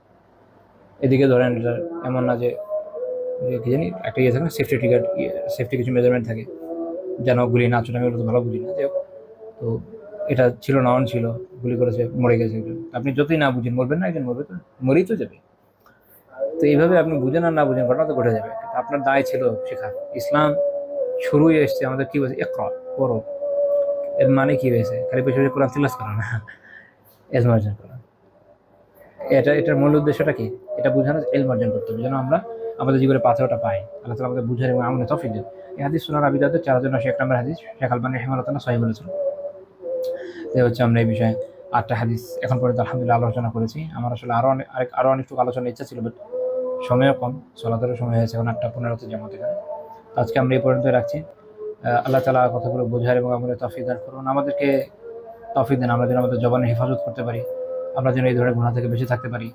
এদিকে ধরেন এটা এমন না যে কি জানি একটা ইয়ে থাকে না, সেফটি টিকার, সেফটি কিছু মেজারমেন্ট থাকে যেন গুলি না চলে। আমি ওটা তো ভালো বুঝি না, তো এটা ছিল না, অন ছিল, গুলি করেছে, মরে গেছে একজন। আপনি যতই না বুঝেন, মরবেন না, একজন মরবে, তো মরেই তো যাবে। তো এইভাবে আপনি বুঝেন আর না বুঝেন, ঘটনা তো ঘটে যাবে। আপনার দায় ছিল শেখা। ইসলাম শুরুই এসছে আমাদের কি বলছে, ইকরা, পড়ো। এর মানে কি হয়েছে, খালি পেছনে কোরআন তিলাওয়াত করা না, ইলম অর্জন করা। এটার মূল উদ্দেশ্যটা কি? এটা বোঝানো, ইলম অর্জন করতে হবে যেন আমরা আমাদের জীবনে পাথরটা পাই। আল্লাহ তাআলা আমাদের বুঝার এবং আমলে তৌফিক দেন। এই হাদিস সুনান আবি দাউদ 4081 নম্বর হাদিস, শেখ আলবানী রাহিমাহুল্লাহ সহিহ বলেছেন। এই হচ্ছে আমরা এই বিষয়ে 8টা হাদিস এখন পর্যন্ত আলহামদুলিল্লাহ আলোচনা করেছি। আমার আসলে আরো অনেকটুকু আলোচনার ইচ্ছা ছিল, বাট সময়ও কম, সলাতেরও সময় হয়েছে, এখন 8টা 15-তে জামাত এখানে। আজকে আমরা এই পর্যন্ত রাখছি। আল্লাহ তাআলা কথাগুলো বোঝার এবং আমলে তৌফিক দান করুন। আমাদেরকে তৌফিক দেন আমরা যেন আমাদের জবানের হেফাজত করতে পারি, আমরা যেন এই ধরনের গুনাহ থেকে বেঁচে থাকতে পারি।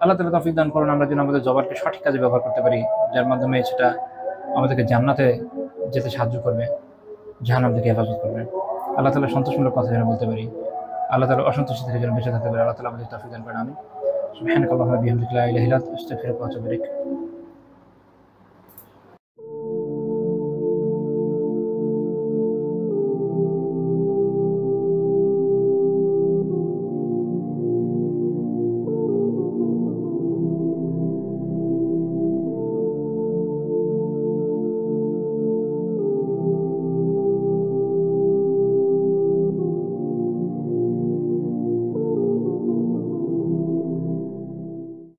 আল্লাহ তাআলা তৌফিক দান করুন আমরা যেন আমাদের জবানকে সঠিক কাজে ব্যবহার করতে পারি, যার মাধ্যমে সেটা আমাদেরকে জান্নাতে যেতে সাহায্য করবে, জাহান্নাম থেকে হেফাজত করবে। আল্লাহ তাআলা সন্তোষমূলক কথা যেন বলতে পারি, আল্লাহ তাআলা অসন্তুষ্টি থেকে যেন বেঁচে থাকতে পারি। আল্লাহ তাআলা আমাদের তৌফিক দান করেন। আমিন। সুবহানাকাল্লাহুম্মা ওয়া বিহামদিকা লা ইলাহা ইল্লা আনতা আস্তাগফিরুকা ওয়া আতুবু ইলাইক।